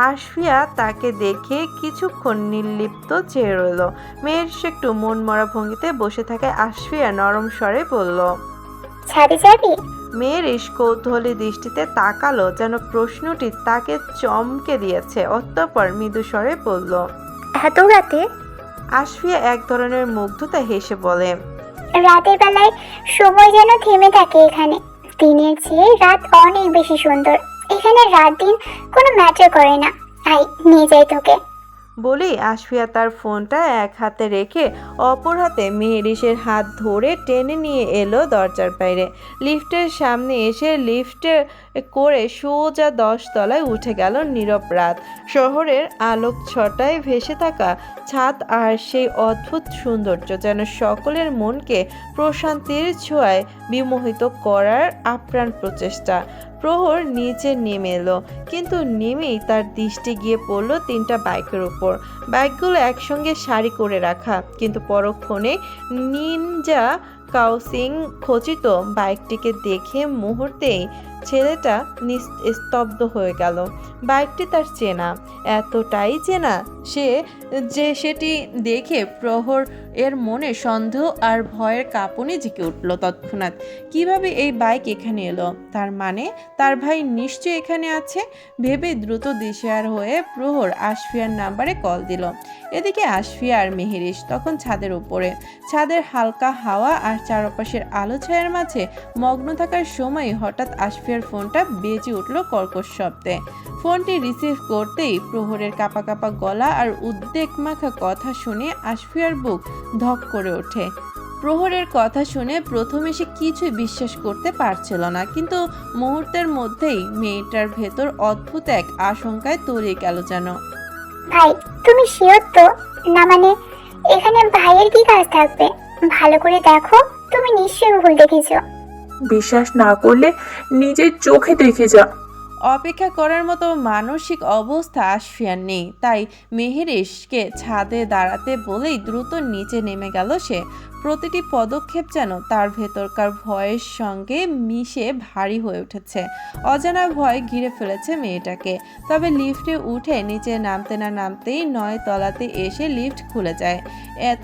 আশফিয়া তাকে দেখে কিছুক্ষণ নির্লিপ্ত চেয়ে রইল। মেহেরিস একটু মনমরা ভঙ্গিতে বসে থাকে। আশফিয়া নরম স্বরে বলল, ছাদে যাবি? মেহেরিস কৌতূহলী দৃষ্টিতে তাকালো, যেন প্রশ্নটি তাকে চমকে দিয়েছে। অতঃপর মৃদু স্বরে বলল, এত রাতে? আশফিয়া এক ধরনের মুগ্ধতা হেসে বলে, রাতের বেলায় সময় যেন থেমে থাকে এখানে। দিনের চেয়ে রাত অনেক বেশি সুন্দর। এখানে রাত দিন কোনো ম্যাটার করে না। আয়, নিয়ে যাই তোকে। বলেই আশফিয়া তার ফোনটা এক হাতে রেখে অপর হাতে মেহেরিসের হাত ধরে টেনে নিয়ে এলো দরজার বাইরে। লিফটের সামনে এসে লিফটে করে সোজা 10 তলায় উঠে গেল নীরব রাত। শহরের আলোক ছটায় ভেসে থাকা ছাদ আর সেই অদ্ভুত সৌন্দর্য যেন সকলের মনকে প্রশান্তির ছোঁয়ায় বিমোহিত করার আপ্রাণ প্রচেষ্টা। প্রহর নিচে নেমে এলো, কিন্তু নেমেই তার দৃষ্টি গিয়ে পড়ল 3টা বাইকের উপর। বাইকগুলো একসঙ্গে সারি করে রাখা, কিন্তু পরক্ষণে নিনজা কাউসিং খচিত বাইকটিকে দেখে মুহূর্তেই ছেলেটা স্তব্ধ হয়ে গেল। বাইকটি তার চেনা, এতটাই চেনা যে সেটি দেখে প্রহর এর মনে সন্দেহ আর ভয়ের কাঁপুনি জেঁকে উঠল তৎক্ষণাৎ। কিভাবে এই বাইক এখানে এলো? তার মানে তার ভাই নিশ্চয়ই এখানে আছে ভেবে দ্রুত দিশেহারা হয়ে প্রহর আশফিয়ার নাম্বারে কল দিল। এদিকে আশফিয়া আর মেহেরিস তখন ছাদের উপরে। ছাদের হালকা হাওয়া আর চারপাশের আলো ছায়ার মাঝে মগ্ন থাকার সময় হঠাৎ আশফিয়ার ফোনটা বেজে উঠল কর্কশ শব্দে। ফোনটি রিসিভ করতেই প্রহরের কাঁপা কাঁপা গলা আর উদ্বেগ মাখা কথা শুনে আশফিয়ার বুক ধক করে ওঠে। প্রহরের কথা শুনে প্রথমে সে কিছুই বিশ্বাস করতে পারছিল না, কিন্তু মুহূর্তের মধ্যেই মেয়েটার ভেতর অদ্ভুত এক আশঙ্কায় তলিয়ে গেল যেন। ভাই তুমি শিওর তো? না মানে এখানে ভাইয়ের কি কাজ থাকবে? ভালো করে দেখো, তুমি নিশ্চয়ই ভুল দেখেছো। বিশ্বাস না করলে নিজের চোখে দেখে যা। অপেক্ষা করার মতো মানসিক অবস্থা আশফিয়ার নেই, তাই মেহেরিশকে ছাদে দাঁড়াতে বলেই দ্রুত নিচে নেমে গেল সে। প্রতিটি পদক্ষেপ যেন তার ভেতরকার ভয়ের সঙ্গে মিশে ভারী হয়ে উঠেছে। অজানা ভয় ঘিরে ফেলেছে মেয়েটাকে। তবে লিফটে উঠে নিচে নামতে না নামতেই 9 তলাতে এসে লিফট খুলে যায়।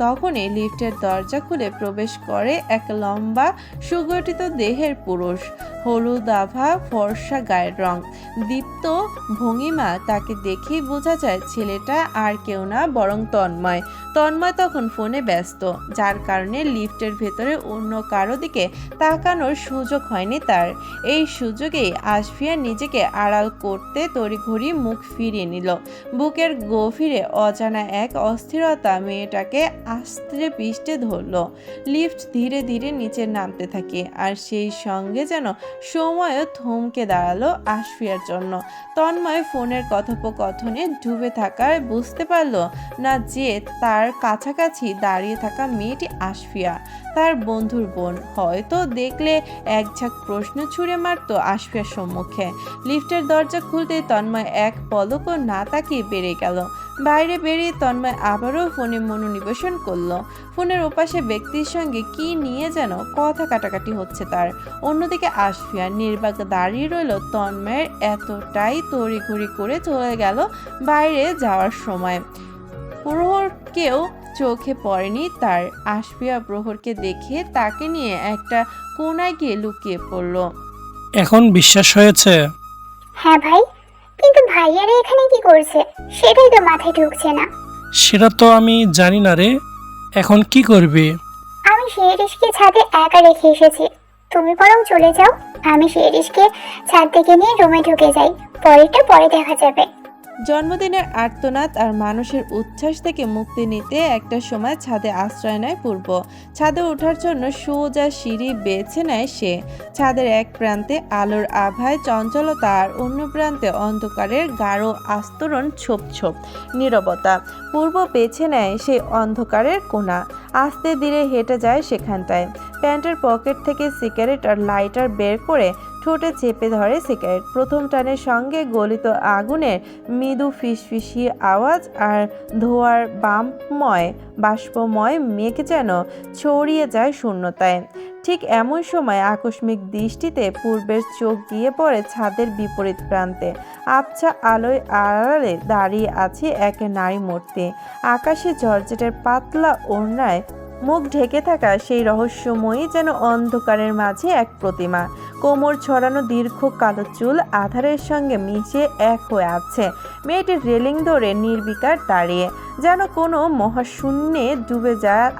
তখনই লিফটের দরজা খুলে প্রবেশ করে এক লম্বা সুগঠিত দেহের পুরুষ। হলুদ আভা, ফর্সা গায়ের রং, দীপ্ত ভঙ্গিমা। তাকে দেখেই বোঝা যায় ছেলেটা আর কেউ না বরং তন্ময়। তন্ময় তখন ফোনে ব্যস্ত, যার কারণে লিফটের ভেতরে অন্য কারো দিকে তাকানোর সুযোগ হয়নি তার। এই সুযোগেই আশফিয়া নিজেকে আড়াল করতে তড়িঘড়ি মুখ ফিরিয়ে নিল। বুকের গভীরে অজানা এক অস্থিরতা মেয়েটাকে আস্তে পিষ্টে ধরল। লিফট ধীরে ধীরে নিচে নামতে থাকে, আর সেই সঙ্গে যেন সময়ও থমকে দাঁড়ালো আশফিয়ার জন্য। তন্ময় ফোনের কথোপকথনে ডুবে থাকায় বুঝতে পারল না যে তার কাছাকাছি দাঁড়িয়ে থাকা মেয়েটি আশফিয়া, তার বন্ধুর বোন। হয়তো দেখলে এক ঝাঁক প্রশ্ন ছুঁড়ে মারতো আশফিয়ার সম্মুখে। লিফটের দরজা খুলতে তন্ময় এক পলকও না তাকিয়ে বেরিয়ে গেল। বাইরে বেরিয়ে তন্ময় আবারও ফোনে মনোনিবেশন করলো। ফোনের ওপাশে ব্যক্তির সঙ্গে কি নিয়ে যেন কথা কাটাকাটি হচ্ছে তার। অন্যদিকে আশফিয়া নির্বাক দাঁড়িয়ে রইল। তন্ময়ের এতটাই তড়িঘড়ি করে চলে গেল বাইরে যাওয়ার সময়। প্রহরকেও চোখে পড়েনি তার। আশফিয়া প্রহরকে দেখে তাকে নিয়ে একটা কোনায় গিয়ে লুকিয়ে পড়ল। এখন বিশ্বাস হয়েছে? হ্যাঁ ভাই, কিন্তু ভাইয়ারা এখানে কি করছে সেটাই তো মাথায় ঢুকছে না। সেটা তো আমি জানি না রে। এখন কি করবি? আমি শিরিশকে ছাদে একা রেখে এসেছি, তুমি বরং চলে যাও। আমি শিরিশকে ছাদ থেকে নিয়ে রুমে ঢুকে যাই, পরেরটা পরে দেখা যাবে। জন্মদিনের আর্তনাদ আর মানুষের উচ্ছ্বাস থেকে মুক্তি নিতে একটা সময় ছাদে আশ্রয় নেয় পূর্ব। ছাদে ওঠার জন্য সোজা সিঁড়ি বেছে নেয় সে। ছাদের এক প্রান্তে আলোর আভায় চঞ্চলতা, আর অন্য প্রান্তে অন্ধকারের গাঢ় আস্তরণ, ছোপ ছোপ নীরবতা। পূর্ব বেছে নেয় সেই অন্ধকারের কোণা। আস্তে ধীরে হেঁটে যায় সেখানটায়। প্যান্টের পকেট থেকে সিগারেট আর লাইটার বের করে ঠোঁটে চেপে ধরে সিগারেট। প্রথম টানের সঙ্গে গলিত আগুনের মৃদু ফিসফিসি আওয়াজ আর ধোঁয়ার বাষ্পময় মেঘ যেন ছড়িয়ে যায় শূন্যতায়। ঠিক এমন সময় আকস্মিক দৃষ্টিতে পূর্বের চোখ গিয়ে পড়ে ছাদের বিপরীত প্রান্তে। আবছা আলোয় আড়ালে দাঁড়িয়ে আছে এক নারী মূর্তি। আকাশে জর্জেটের পাতলা ওড়নায় মুখ ঢেকে থাকা সেই রহস্যময়ী যেন অন্ধকারের মাঝে এক প্রতিমা। কোমর ছড়ানো দীর্ঘ কালো চুল আধারের সঙ্গে মিশে এক হয়ে আছে। মেয়েটির রেলিং ধরে নির্বিকার দাঁড়িয়ে, যেন কোনো মহাশূন্যে ডুবে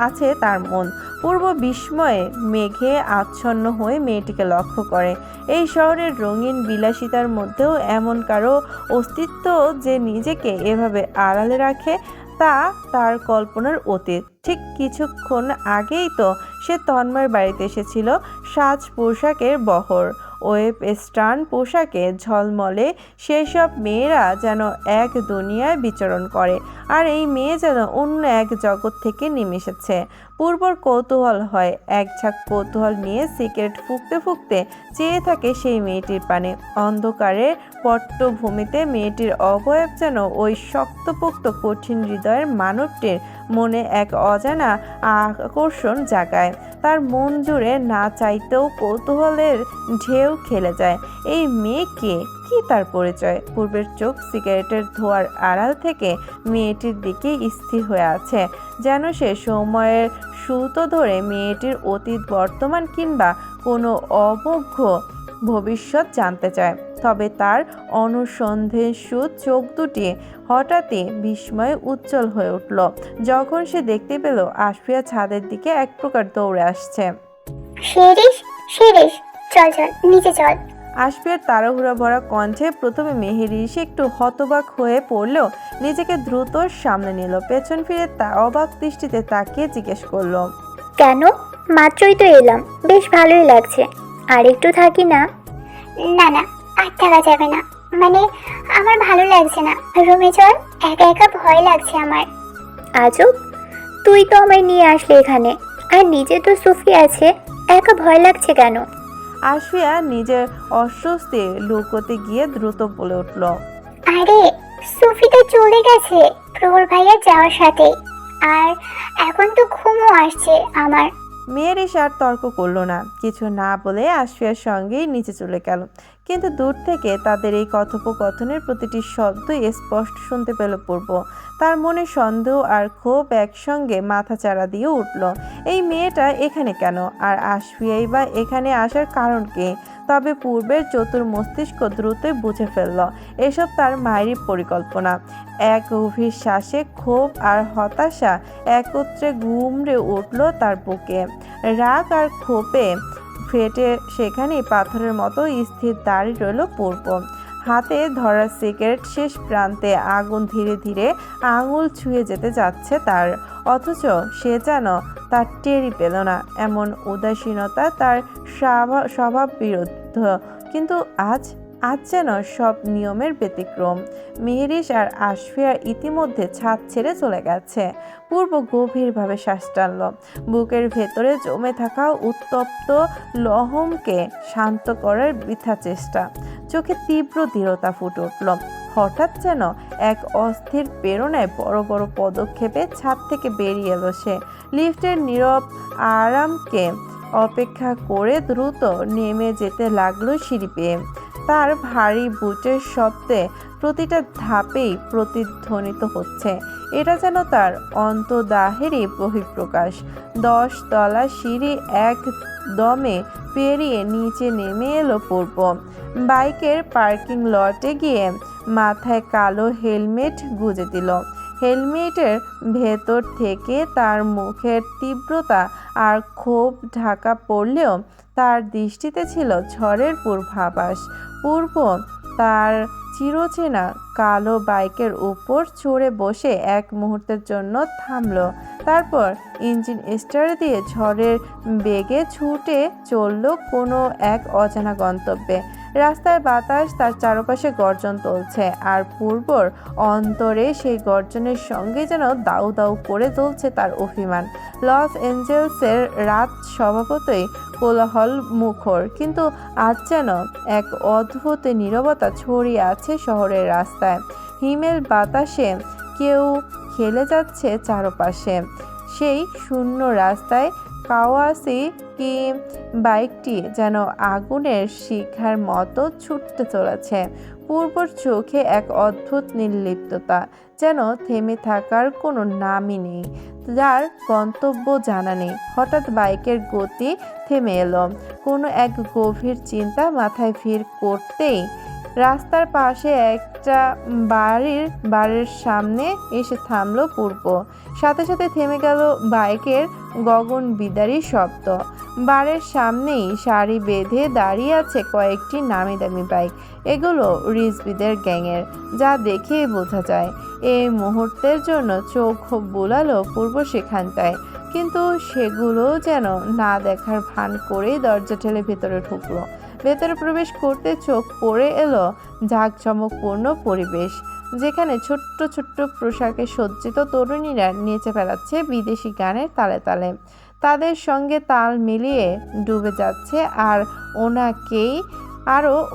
আছে তার মন। পূর্ব বিস্ময়ে মেঘে আচ্ছন্ন হয়ে মেয়েটিকে লক্ষ্য করে। এই শহরের রঙিন বিলাসিতার মধ্যেও এমন কারো অস্তিত্ব যে নিজেকে এভাবে আড়ালে রাখে, তা তার কল্পনার অতীত। ঠিক কিছুক্ষণ আগেই তো সে তন্ময়ের বাড়িতে এসেছিল। সাজ পোশাকের বহর, ওয়েস্টার্ন পোশাকে ঝলমলে সেসব মেয়েরা যেন এক দুনিয়ায় বিচরণ করে, আর এই মেয়ে যেন অন্য এক জগৎ থেকে নেমে এসেছে। পূর্বর কৌতূহল হয়। এক ঝাঁক কৌতূহল নিয়ে সিগারেট ফুঁকতে ফুঁকতে চেয়ে থাকে সেই মেয়েটির পানে। অন্ধকারের পট্টভূমিতে মেয়েটির অবয়ব যেন ওই শক্তপোক্ত কঠিন হৃদয়ের মানবটির মনে এক অজানা আকর্ষণ জাগায়। তার মন জুড়ে না চাইতেও কৌতূহলের ঢেউ খেলে যায়। এই মেয়ে কে? কি তার পরিচয়? পূর্বের চোখ সিগারেটের ধোঁয়ার আড়াল থেকে মেয়েটির দিকে স্থির হয়ে আছে, যেন সে সময়ের সুতো ধরে মেয়েটির অতীত, বর্তমান কিংবা কোনো অবজ্ঞ ভবিষ্যৎ জানতে চায়। তবে তার অনুসন্ধিৎসু চোখ দুটি হঠাৎই বিস্ময়ে উজ্জ্বল হয়ে উঠল যখন সে দেখতে পেল আশফিয়া ছাদের দিকে এক প্রকার দৌড়ে আসছে। শিরিশ, শিরিশ, চল চল নিচে চল। আশফিয়ার তাড়াহুড়া ভরা কণ্ঠে প্রথমে মেহেরিশ একটু হতবাক হয়ে পড়লেও নিজেকে দ্রুত সামনে নিল। পেছন ফিরে তা অবাক দৃষ্টিতে তাকিয়ে জিজ্ঞেস করলো, কেন? মাত্রই তো এলাম, বেশ ভালোই লাগছে। আর একটু থাকি না? না না, আর থাকা যাবে না। মানে আমার ভালো লাগছে না, রুমে চল, একা একা ভয় লাগছে আমার। আজব, তুই তো আমায় নিয়ে আসলে এখানে, আর নিজে তো সুফি আছে, একা ভয় লাগছে কেন? আশফিয়া নিজের অস্বস্তি লুকোতে গিয়ে দ্রুত বলে উঠল। আরে সুফি তো চলে গেছে প্রহর ভাইয়া যাওয়ার সাথে, আর এখন তো ঘুমও আসছে আমার। মেয়েরিস আর তর্ক করলো না, কিছু না বলে আশফিয়ার সঙ্গেই নিচে চলে গেল। কিন্তু দূর থেকে তাদের এই কথোপকথনের প্রতিটি শব্দই স্পষ্ট শুনতে পেল পূর্ব। তার মনে সন্দেহ আর ক্ষোভ একসঙ্গে মাথাচাড়া দিয়ে উঠল। এই মেয়েটা এখানে কেন, আর আশফিয়াই বা এখানে আসার কারণ কি? তবে পূর্বের চতুর মস্তিষ্ক দ্রুতই বুঝে ফেলল এসব তার মায়েরই পরিকল্পনা। এক গভীর শ্বাসে ক্ষোভ আর হতাশা একত্রে গুমড়ে উঠল তার বুকে। রাগ আর ক্ষোভে ফেটে সেখানেই পাথরের মতো স্থির দাঁড়িয়ে রইল পূর্ব। হাতে ধরা সিগারেট শেষ প্রান্তে আগুন ধীরে ধীরে আঙুল ছুঁয়ে যেতে যাচ্ছে তার, অথচ সে যেন তার টেরই পেল না। এমন উদাসীনতা তার স্বভাব বিরুদ্ধ, কিন্তু আজ যেন সব নিয়মের ব্যতিক্রম। মেহেরিস আর আশফিয়া ইতিমধ্যে ছাদ ছেড়ে চলে গেছে। পূর্ব গভীরভাবে শ্বাস টানল। বুকের ভেতরে জমে থাকা উত্তপ্ত লহমকে শান্ত করার বৃথা চেষ্টা। চোখে তীব্র দৃঢ়তা ফুটে উঠল। হঠাৎ যেন এক অস্থির প্রেরণায় বড় বড় পদক্ষেপে ছাদ থেকে বেরিয়ে এলো সে। লিফটের নীরব আরামকে অপেক্ষা করে দ্রুত নেমে যেতে লাগলো সিঁড়ি বেয়ে। তার ভারী বুটের শব্দে প্রতিটা ধাপেই প্রতিধ্বনিত হচ্ছে। এটা যেন তার অন্তর্দাহেরই বহিঃপ্রকাশ। 10 তলা সিঁড়ি এক দমে পেরিয়ে নিচে নেমে এলো পূর্ব। বাইকের পার্কিং লটে গিয়ে মাথায় কালো হেলমেট গুঁজে দিল। হেলমেটের ভেতর থেকে তার মুখের তীব্রতা আর ক্ষোভ ঢাকা পড়লেও তার দৃষ্টিতে ছিল ঝড়ের পূর্বাভাস। পূর্ব তার চিরচেনা কালো বাইকের উপর চড়ে বসে এক মুহূর্তের জন্য থামল। তারপর ইঞ্জিন স্টার্ট দিয়ে ঝড়ের বেগে ছুটে চলল কোনো এক অজানা গন্তব্যে। রাস্তার বাতাস তার চারপাশে গর্জন তুলছে, আর পূর্বর অন্তরে সেই গর্জনের সঙ্গে যেন দাউ দাউ করে জ্বলছে তার অভিমান। লস এঞ্জেলসের রাত স্বভাবতই কোলাহল মুখর, কিন্তু আজ যেন এক অদ্ভুত নীরবতা ছড়িয়ে আছে শহরের রাস্তায়। হিমেল বাতাসে কেউ খেলে যাচ্ছে চারপাশে। সেই শূন্য রাস্তায় কাওয়াসাকি বাইকটি যেন আগুনের শিখার মতো ছুটতে চলেছে। পূর্বর চোখে এক অদ্ভুত নির্লিপ্ততা, যেন থেমে থাকার কোনো নামই নেই, যার গন্তব্য জানা নেই। হঠাৎ বাইকের গতি থেমে এলো। কোনো এক গভীর চিন্তা মাথায় ভিড় করতেই রাস্তার পাশে একটা বাড়ির সামনে এসে থামলো পূর্ব। সাথে সাথে থেমে গেল বাইকের গগন বিদারী শব্দ। বাড়ির সামনেই সারি বেঁধে দাঁড়িয়ে আছে কয়েকটি নামি দামি বাইক। এগুলো রিজভিদের গ্যাংয়ের, যা দেখেই বোঝা যায়। এই মুহূর্তের জন্য চোখ বুলালো পূর্ব সেখানটায়, কিন্তু সেগুলো যেন না দেখার ভান করেই দরজা ঠেলে ভেতরে ঢুকলো। ভেতরে প্রবেশ করতে চোখ পড়ে এলো জাঁকজমকপূর্ণ পরিবেশ, যেখানে ছোট্ট ছোট্ট পোশাকে সজ্জিত তরুণীরা নেচে বেড়াচ্ছে বিদেশি গানের তালে তালে। তাদের সঙ্গে তাল মিলিয়ে ডুবে যাচ্ছে আর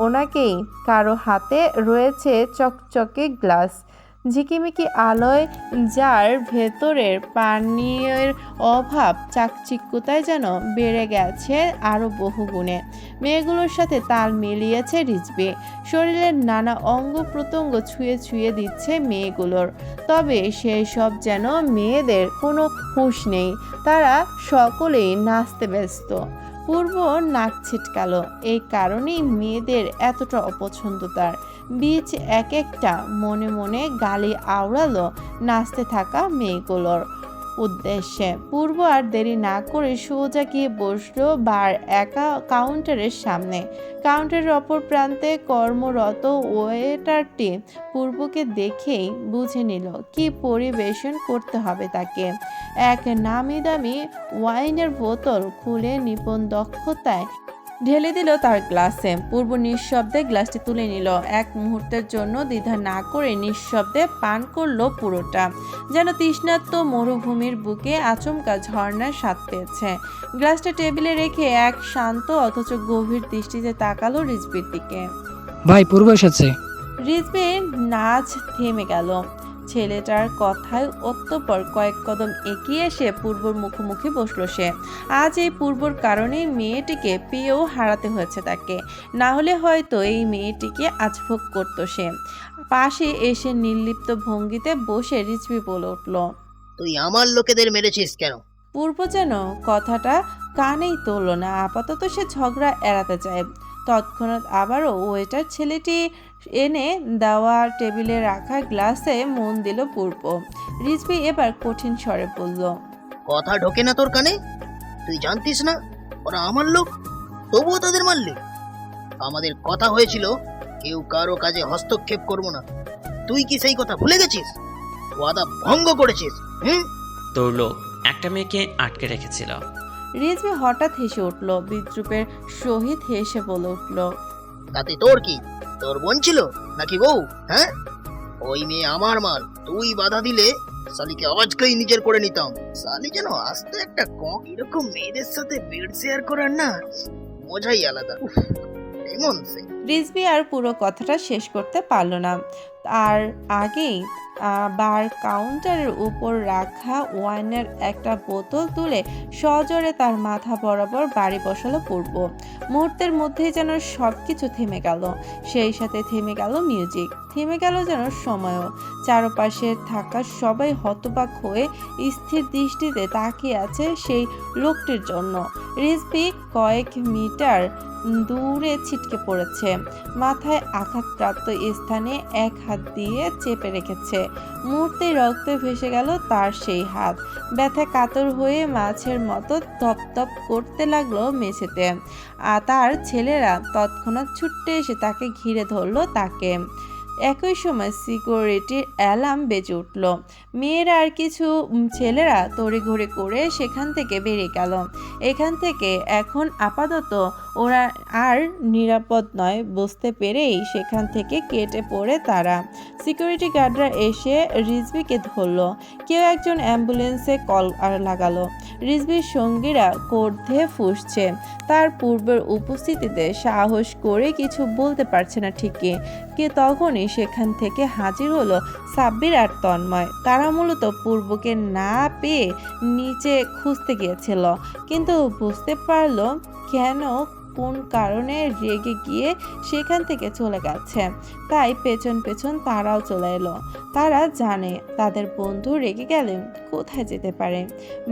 ওনাকেই কারো হাতে রয়েছে চকচকে গ্লাস, ঝিকিমিকি আলোয়, যার ভেতরের পানীয়ের অভাব চাকচিক্যতায় যেন বেড়ে গেছে আরও বহুগুণে। মেয়েগুলোর সাথে তাল মিলিয়েছে রিজভি। শরীরের নানা অঙ্গ প্রত্যঙ্গ ছুঁয়ে ছুঁয়ে দিচ্ছে মেয়েগুলোর। তবে সেই সব যেন মেয়েদের কোনো হুঁশ নেই, তারা সকলেই নাচতে ব্যস্ত। পূর্ব নাক ছিটকালো। এই কারণেই মেয়েদের এতটা অপছন্দ তার। বীজ এক একটা মনে মনে গালি আওড়ালো নাচতে থাকা মেয়েগুলোর। উদ্দেশ্যে। পূর্ব আর দেরি না করে সোজা গিয়ে বসলো বার একা কাউন্টারের সামনে। কাউন্টারের অপর প্রান্তে কর্মরত ওয়েটারটি পূর্বকে দেখেই বুঝে নিল কি পরিবেশন করতে হবে তাকে। এক নামি দামি ওয়াইনের বোতল খুলে নিপুণ দক্ষতায় ঢেলে দিল তার গ্লাসে। পূর্ব নিঃশব্দে গ্লাসটি তুলে নিল। এক মুহূর্তের জন্য দ্বিধা না করে নিঃশব্দে পান করলো পুরোটা, যেন তৃষ্ণার্ত মরুভূমির বুকে আচমকা ঝর্ণার স্বাদ পেয়েছে। গ্লাসটা টেবিলে রেখে এক শান্ত অথচ গভীর দৃষ্টিতে তাকালো রিজবির দিকে। ভাই পূর্ব এসেছে। রিজবির নাচ থেমে গেল। ছেলেটার কথায় অতঃপর কয়েক কদম এগিয়ে এসে পূর্বর মুখোমুখি বসলো সে। আজ এই পূর্বর কারণেই মেয়েটিকে পেয়েও হারাতে হয়েছে তাকে, না হলে হয়তো এই মেয়েটিকে আজ ভোগ করতো সে। পাশে এসে নির্লিপ্ত ভঙ্গিতে বসে রিজবি বলে উঠল, তুই আমার লোকেদের মেরেছিস কেন? পূর্ব যেন কথাটা কানেই তুলল না। আপাতত সে ঝগড়া এড়াতে চায়। তৎক্ষণাৎ আবারও ওয়েটার ছেলেটি এনে দেওয়া টেবিলে রাখা গ্লাসে মন দিল পূর্ব। রিজবি এবার কঠিন স্বরে বলল, কথা ঢোকে না তোর কানে? তুই জানতিস না ওরা আমার লোক, তবুও তাদের মারলি? আমাদের কথা হয়েছিল কেউ কারো কাজে হস্তক্ষেপ করবো না। তুই কি সেই কথা ভুলে গেছিস? ওয়াদা ভঙ্গ করেছিস। তোর লোক একটা মেয়েকে আটকে রেখেছিল। রিজবি হঠাৎ হেসে উঠল। বিদ্রুপের সহিত হেসে বলে উঠল, তাতে তোর কি? তোর বোন ছিল নাকি বউ? হ্যাঁ, ওই মেয়ে আমার মাল। তুই বাধা দিলে সালিকে আজকেই নিজের করে নিতাম। সালি যেন আস্তে একটা কক। এরকম মেয়েদের সাথে বেড শেয়ার করার না মজাই আলাদা। এমন সে। রিজবি আর পুরো কথাটা শেষ করতে পারল না। আর আগেই বার কাউন্টারের উপর রাখা ওয়াইনের একটা বোতল তুলে সজোরে তার মাথা বরাবর বাড়ি বসালো পূর্ব। মুহূর্তের মধ্যেই যেন সবকিছু থেমে গেল। সেই সাথে থেমে গেল মিউজিক, থেমে গেল যেন সময়ও। চারপাশে থাকা সবাই হতবাক হয়ে স্থির দৃষ্টিতে তাকিয়ে আছে সেই লোকটির জন্য। রিজবি কয়েক মিটার দূরে ছিটকে পড়েছে। মাথায় আঘাতপ্রাপ্ত স্থানে এক হাত দিয়ে চেপে রেখেছে। মুহূর্তেই রক্তে ভেসে গেল তার সেই হাত। ব্যথায় কাতর হয়ে মাছের মতো তপ করতে লাগলো মেঝেতে। আর তার ছেলেরা তৎক্ষণাৎ ছুটে এসে তাকে ঘিরে ধরলো তাকে। একই সময় সিকিউরিটির অ্যালার্ম বেজে উঠল। মেয়েরা আর কিছু ছেলেরা তড়িঘড়ি করে সেখান থেকে বেরিয়ে গেল। এখান থেকে এখন আপাতত ওরা আর নিরাপদ নয় বুঝতে পেরেই সেখান থেকে কেটে পড়ে তারা। সিকিউরিটি গার্ডরা এসে রিজবিকে ধরল। কেউ একজন অ্যাম্বুলেন্সে কল লাগালো। রিজবির সঙ্গীরা কোর্ধে ফুঁসছে। তার পূর্বের উপস্থিতিতে সাহস করে কিছু বলতে পারছে না ঠিকই। কে তখনই সেখান থেকে হাজির হলো সাব্বির আর তন্ময়। তারা মূলত পূর্বকে না পেয়ে নিচে খুঁজতে গিয়েছিল, কিন্তু বুঝতে পারলো কেন কোন কারণে রেগে গিয়ে সেখান থেকে চলে গেছে। তাই পেছন পেছন তারাও চলে এলো। তারা জানে তাদের বন্ধু রেগে গেলে কোথায় যেতে পারে।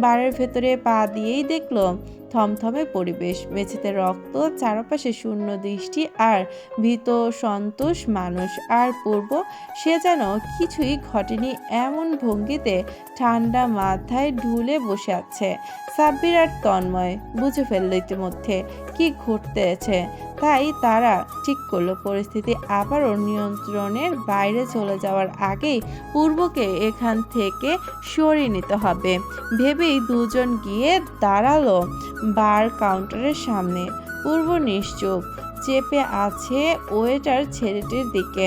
বাড়ির ভেতরে পা দিয়েই দেখলো থমথমে পরিবেশ, মেঝেতে রক্ত, চারপাশে শূন্য দৃষ্টি আর ভীত সন্তোষ মানুষ। আর পূর্ব সে যেন কিছুই ঘটেনি এমন ভঙ্গিতে ঠান্ডা মাথায় ঢুলে বসে আছে। সাব্বির আর তন্ময় বুঝে ফেললো ইতিমধ্যে কি ঘটতেছে। তাই তারা ঠিক করলো পরিস্থিতি আবারও নিয়ন্ত্রণের বাইরে চলে যাওয়ার আগেই পূর্বকে এখান থেকে সরিয়ে নিতে হবে ভেবেই দুজন গিয়ে দাঁড়ালো বার কাউন্টারের সামনে। পূর্ব নিশ্চুপ চেপে আছে ওয়েটার ছেলেটির দিকে।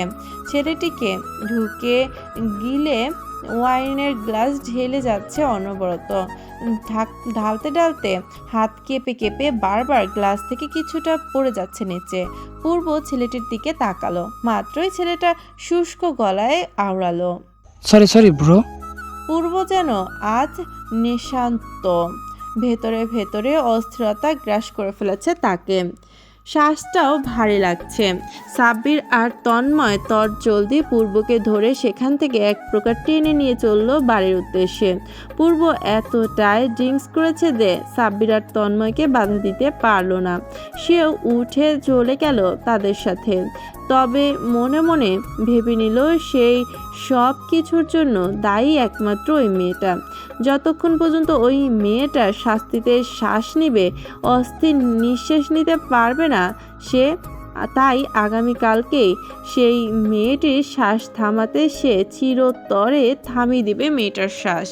ছেলেটিকে ঢুকে গিলে ওয়াইনের গ্লাস ঢেলে যাচ্ছে অনবরত। ঢালতে ঢালতে হাত কেঁপে কেঁপে বারবার গ্লাস থেকে কিছুটা পড়ে যাচ্ছে নিচে। পূর্ব ছেলেটির দিকে তাকালো, মাত্রই ছেলেটা শুষ্ক গলায় আওড়ালো, সরি ব্রো। পূর্ব যেন আজ নিশান্ত। ভেতরে ভেতরে অস্থিরতা গ্রাস করে ফেলেছে তাকে। শ্বাসটাও ভারী লাগছে। সাব্বির আর তন্ময় জলদি পূর্বকে ধরে সেখান থেকে এক প্রকার টেনে নিয়ে চললো বাড়ির উদ্দেশ্যে। পূর্ব এতটাই ড্রিঙ্কস করেছে যে সাব্বির আর তন্ময়কে বাধা দিতে পারলো না। সেও উঠে চলে গেল তাদের সাথে। তবে মনে মনে ভেবে নিল সেই সব কিছুর জন্য দায়ী একমাত্র ওই মেয়েটা। যতক্ষণ পর্যন্ত ওই মেয়েটা শাস্তিতে শ্বাস নিবে, অস্থির নিঃশ্বাস নিতে পারবে না সে, তাই আগামীকালকেই সেই মেয়েটির শ্বাস থামাতে সে চিরতরে থামিয়ে দিবে মেয়েটার শ্বাস।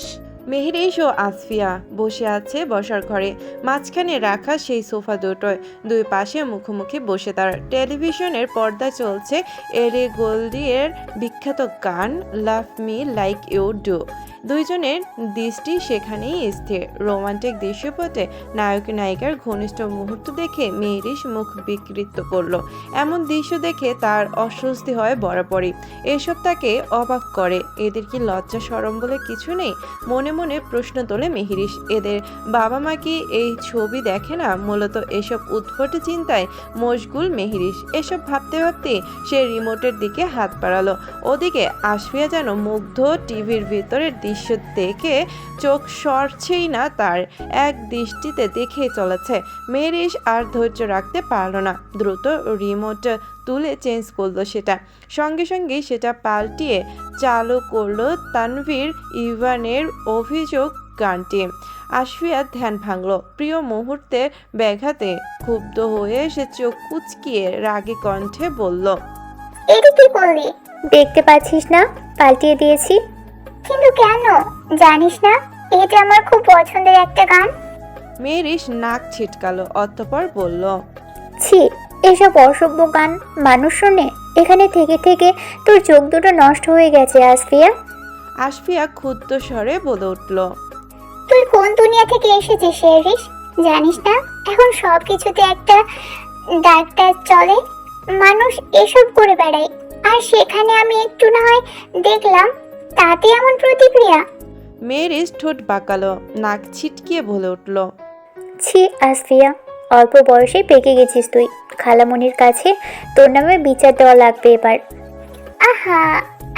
মেহেরিশ ও আসফিয়া বসে আছে বসার ঘরে, মাঝখানে রাখা সেই সোফা দুটোয়। দুই পাশে মুখোমুখি বসে তার। টেলিভিশনের পর্দায় চলছে এলে গোল্ডিয়ের বিখ্যাত গান love me like you do. দুইজনের দৃষ্টি সেখানেই স্থির। রোমান্টিক দৃশ্যপটে নায়ক নায়িকার ঘনিষ্ঠ মুহূর্ত দেখে মেহেরিশ মুখ বিকৃত করলো। এমন দৃশ্য দেখে তার অস্বস্তি হয় বরাবরই। এসব তাকে অবাক করে। এদের কি লজ্জা শরম বলে কিছু নেই? মনে মনে প্রশ্ন তোলে মেহেরিশ। এদের বাবা মা কি এই ছবি দেখে না? মূলত এসব উদ্ভট চিন্তায় মশগুল মেহেরিশ। এসব ভাবতে ভাবতে সে রিমোটের দিকে হাত বাড়ালো। ওদিকে আসফিয়া যেন মুগ্ধ। টিভির ভিতরের দৃশ্য দেখে চোখ সরছেই না তার, এক দৃষ্টিতে দেখেই চলেছে। মেহেরিশ আর ধৈর্য রাখতে পারল না, দ্রুত রিমোট তুলে চেঞ্জ করলো সেটা। সঙ্গে সঙ্গে সেটা পাল্টিয়ে চালু করলো তানভীর ইভানের অভিযোগ গানটি। আসফিয়ার ধ্যান ভাঙল। প্রিয় মুহূর্তে ব্যাঘাতে ক্ষুব্ধ হয়ে সে চোখ কুচকিয়ে রাগী কণ্ঠে বলল, এটা কি করলি? দেখতে পাচ্ছিস না পাল্টিয়ে দিয়েছি। কিন্তু কেন জানিস না এটা আমার খুব পছন্দের একটা গান? মেহেরিশ নাক ছিটকালো, অতঃপর বলল, ছি, এসব অসভ্য গান মানুষ শোনে? এখানে থেকে থেকে তোর চোখ দুটো নষ্ট হয়ে গেছে আসফিয়া। আসফিয়া ক্ষুব্ধ স্বরে বলে উঠল, তুই কোন দুনিয়া থেকে এসেছিস শেরিস? জানিস না এখন সব কিছুতে একটা ডাক্তার চলে, মানুষ এসব করে বেড়ায়, আর সেখানে আমি একটু না হয় দেখলাম, তাতে এমন প্রতিক্রিয়া? মেহেরিশ ঠোঁট বাঁকালো, নাক ছিটকিয়ে বলে উঠল, ছি আসফিয়া, অল্প বয়সে পেকে গেছিস তুই। খালামণির কাছে তোর নামে বিচার দেওয়া লাগবে এবার। আহা,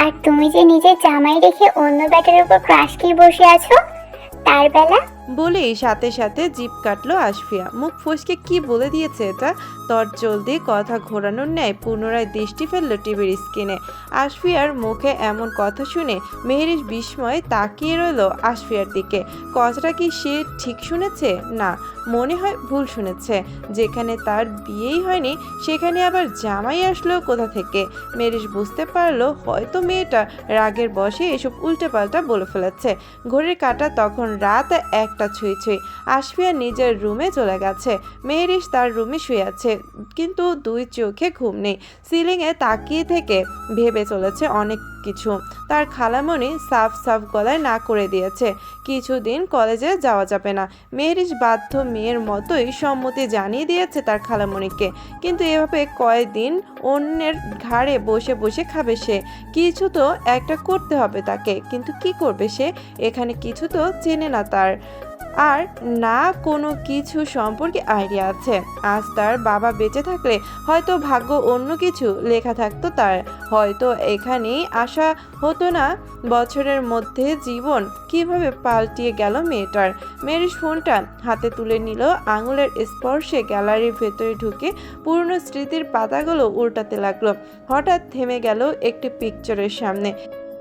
আর তুমি যে নিজের জামাই রেখে অন্য ব্যাটার উপর ক্রাশ খেয়ে বসে আছো, তার বেলা? বলেই সাথে সাথে জিভ কাটলো আসফিয়া। মুখ ফসকে কি বলে দিয়েছে এটা? তৎজলদি কথা ঘোরানোর ন্যায় পুনরায় দৃষ্টি ফেললো টিভির স্ক্রিনে। আসফিয়ার মুখে এমন কথা শুনে মেহেরিশ বিস্ময়ে তাকিয়ে রইল আসফিয়ার দিকে। কথাটা কি সে ঠিক শুনেছে? না, মনে হয় ভুল শুনেছে। যেখানে তার বিয়েই হয়নি সেখানে আবার জামাই আসলো কোথা থেকে? মেহেরিশ বুঝতে পারলো হয়তো মেয়েটা রাগের বশে এসব উল্টেপাল্টা বলে ফেলেছে। ঘড়ির কাঁটা তখন রাত 1টা ছুঁই ছুঁই। আসফিয়া নিজের রুমে চলে গেছে। মেহেরিশ তার রুমে শুয়ে আছে, কিন্তু দুই চোখে ঘুম নেই। সিলিংয়ে তাকিয়ে থেকে ভেবে চলেছে অনেক কিছু। তার খালামণি সাফ সাফ গলায় না করে দিয়েছে কিছুদিন কলেজে যাওয়া যাবে না। মেহেরিশ বাধ্য মেয়ের মতোই সম্মতি জানিয়ে দিয়েছে তার খালামণিকে। কিন্তু এভাবে কয়েকদিন অন্যের ঘাড়ে বসে বসে খাবে সে? কিছু তো একটা করতে হবে তাকে, কিন্তু কি করবে সে? এখানে কিছু তো চেনে না তার, আর না কোনো কিছু সম্পর্কে আইডিয়া আছে। আজ তার বাবা বেঁচে থাকলে হয়তো ভাগ্য অন্য কিছু লেখা থাকতো তার, হয়তো এখানেই আসা হতো না। বছরের মধ্যে জীবন কিভাবে পাল্টিয়ে গেল মেয়েটার। মেয়ের ফোনটা হাতে তুলে নিল, আঙুলের স্পর্শে গ্যালারির ভেতরে ঢুকে পুরনো স্মৃতির পাতাগুলো উল্টাতে লাগলো। হঠাৎ থেমে গেল একটি পিকচারের সামনে।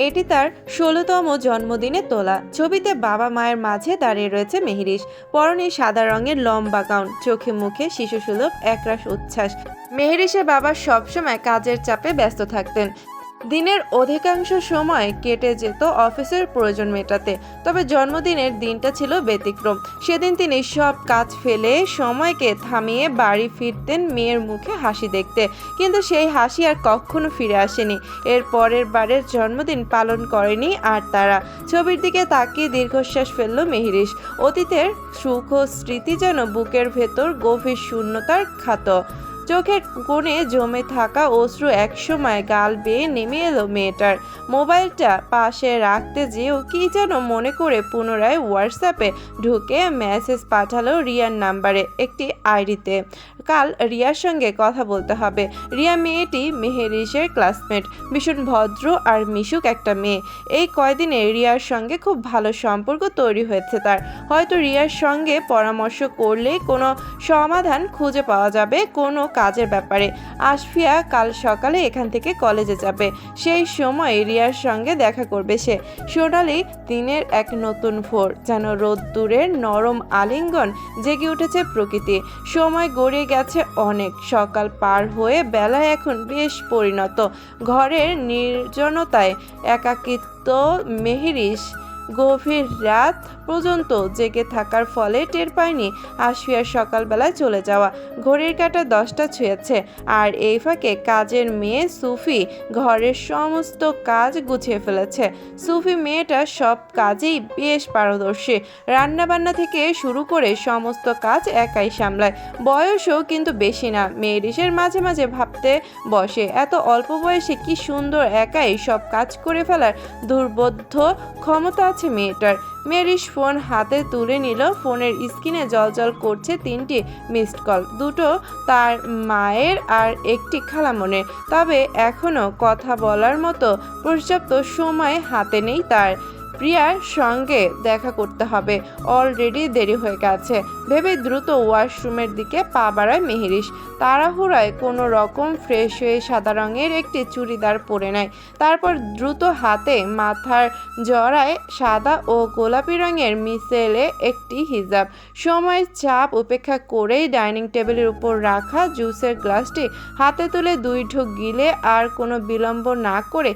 এটি তার 16তম জন্মদিনে তোলা। ছবিতে বাবা মায়ের মাঝে দাঁড়িয়ে রয়েছে মেহেরিশ। পরনে সাদা রঙের লম্বা গাউন, চোখে মুখে শিশুসুলভ একরাশ উচ্ছ্বাস। মেহেরিশের বাবা সবসময় কাজের চাপে ব্যস্ত থাকতেন। দিনের অধিকাংশ সময় কেটে যেত অফিসের প্রয়োজন মেটাতে। তবে জন্মদিনের দিনটা ছিল ব্যতিক্রম। সেদিন তিনি সব কাজ ফেলে সময়কে থামিয়ে বাড়ি ফিরতেন মেয়ের মুখে হাসি দেখতে। কিন্তু সেই হাসি আর কখনো ফিরে আসেনি। এর পরের বারের জন্মদিন পালন করেনি আর তারা। ছবির দিকে তাকিয়ে দীর্ঘশ্বাস ফেলল মেহেরিশ। অতীতের সুখ ও স্মৃতি যেন বুকের ভেতর গভীর শূন্যতার ক্ষত। চোখের কোণে জমে থাকা অশ্রু একসময় গাল বেয়ে নেমে এলো মেয়েটার। মোবাইলটা পাশে রাখতে যেও কি যেন মনে করে পুনরায় হোয়াটসঅ্যাপে ঢুকে মেসেজ পাঠালো রিয়ার নাম্বারে একটি আইডিতে। কাল রিয়ার সঙ্গে কথা বলতে হবে। রিয়া মেয়েটি মেহেরিসের ক্লাসমেট, ভীষণ ভদ্র আর মিশুক একটা মেয়ে। এই কয়দিনে রিয়ার সঙ্গে খুব ভালো সম্পর্ক তৈরি হয়েছে তার। হয়তো রিয়ার সঙ্গে পরামর্শ করলেই কোনো সমাধান খুঁজে পাওয়া যাবে কোনো কাজের ব্যাপারে। আসফিয়া কাল সকালে এখান থেকে কলেজে যাবে, সেই সময় রিয়ার সঙ্গে দেখা করবে সে। সোনালি দিনের এক নতুন ভোর, যেন রোদ্দুরের নরম আলিঙ্গন, জেগে উঠেছে প্রকৃতি। সময় গড়িয়ে গেছে অনেক, সকাল পার হয়ে বেলা এখন বেশ পরিণত। ঘরের নির্জনতায় একাকিত্ব মেহেরিস গভীর রাত পর্যন্ত জেগে থাকার ফলে টের পায়নি আসফিয়ার সকালবেলায় চলে যাওয়া। ঘড়ির কাঁটা 10টা ছুঁয়েছে, আর এই ফাঁকে কাজের মেয়ে সুফি ঘরের সমস্ত কাজ গুছিয়ে ফেলেছে। সুফি মেয়েটা সব কাজেই বেশ পারদর্শী, রান্নাবান্না থেকে শুরু করে সমস্ত কাজ একাই সামলায়। বয়সও কিন্তু বেশি না। মেহেরিসের মাঝে মাঝে ভাবতে বসে, এত অল্প বয়সে কি সুন্দর একাই সব কাজ করে ফেলার দুর্বোধ্য ক্ষমতা আছে মেয়েটার। মেহেরিস ফোন হাতে তুলে নিল। ফোনের স্ক্রিনে জ্বলজ্বল করছে 3টি মিসড কল, দুটো তার মায়ের আর একটি খালামনের। তবে এখনো কথা বলার মতো পর্যাপ্ত সময় হাতে নেই তার। প্রিয়ার সঙ্গে দেখা করতে হবে, অলরেডি দেরি হয়ে গেছে ভেবে দ্রুত ওয়াশরুমের দিকে পা বাড়ায় মেহেরিস। তাড়াহুড়ায় কোনো রকম ফ্রেশ হয়ে সাদা রঙের একটি চুড়িদার পরে নেয়। তারপর দ্রুত হাতে মাথার জড়ায় সাদা ও গোলাপি রঙের মিশেলে একটি হিজাব। সময়ের চাপ উপেক্ষা করেই ডাইনিং টেবিলের উপর রাখা জুসের গ্লাসটি হাতে তুলে 2 ঢোক গিলে আর কোনো বিলম্ব না করে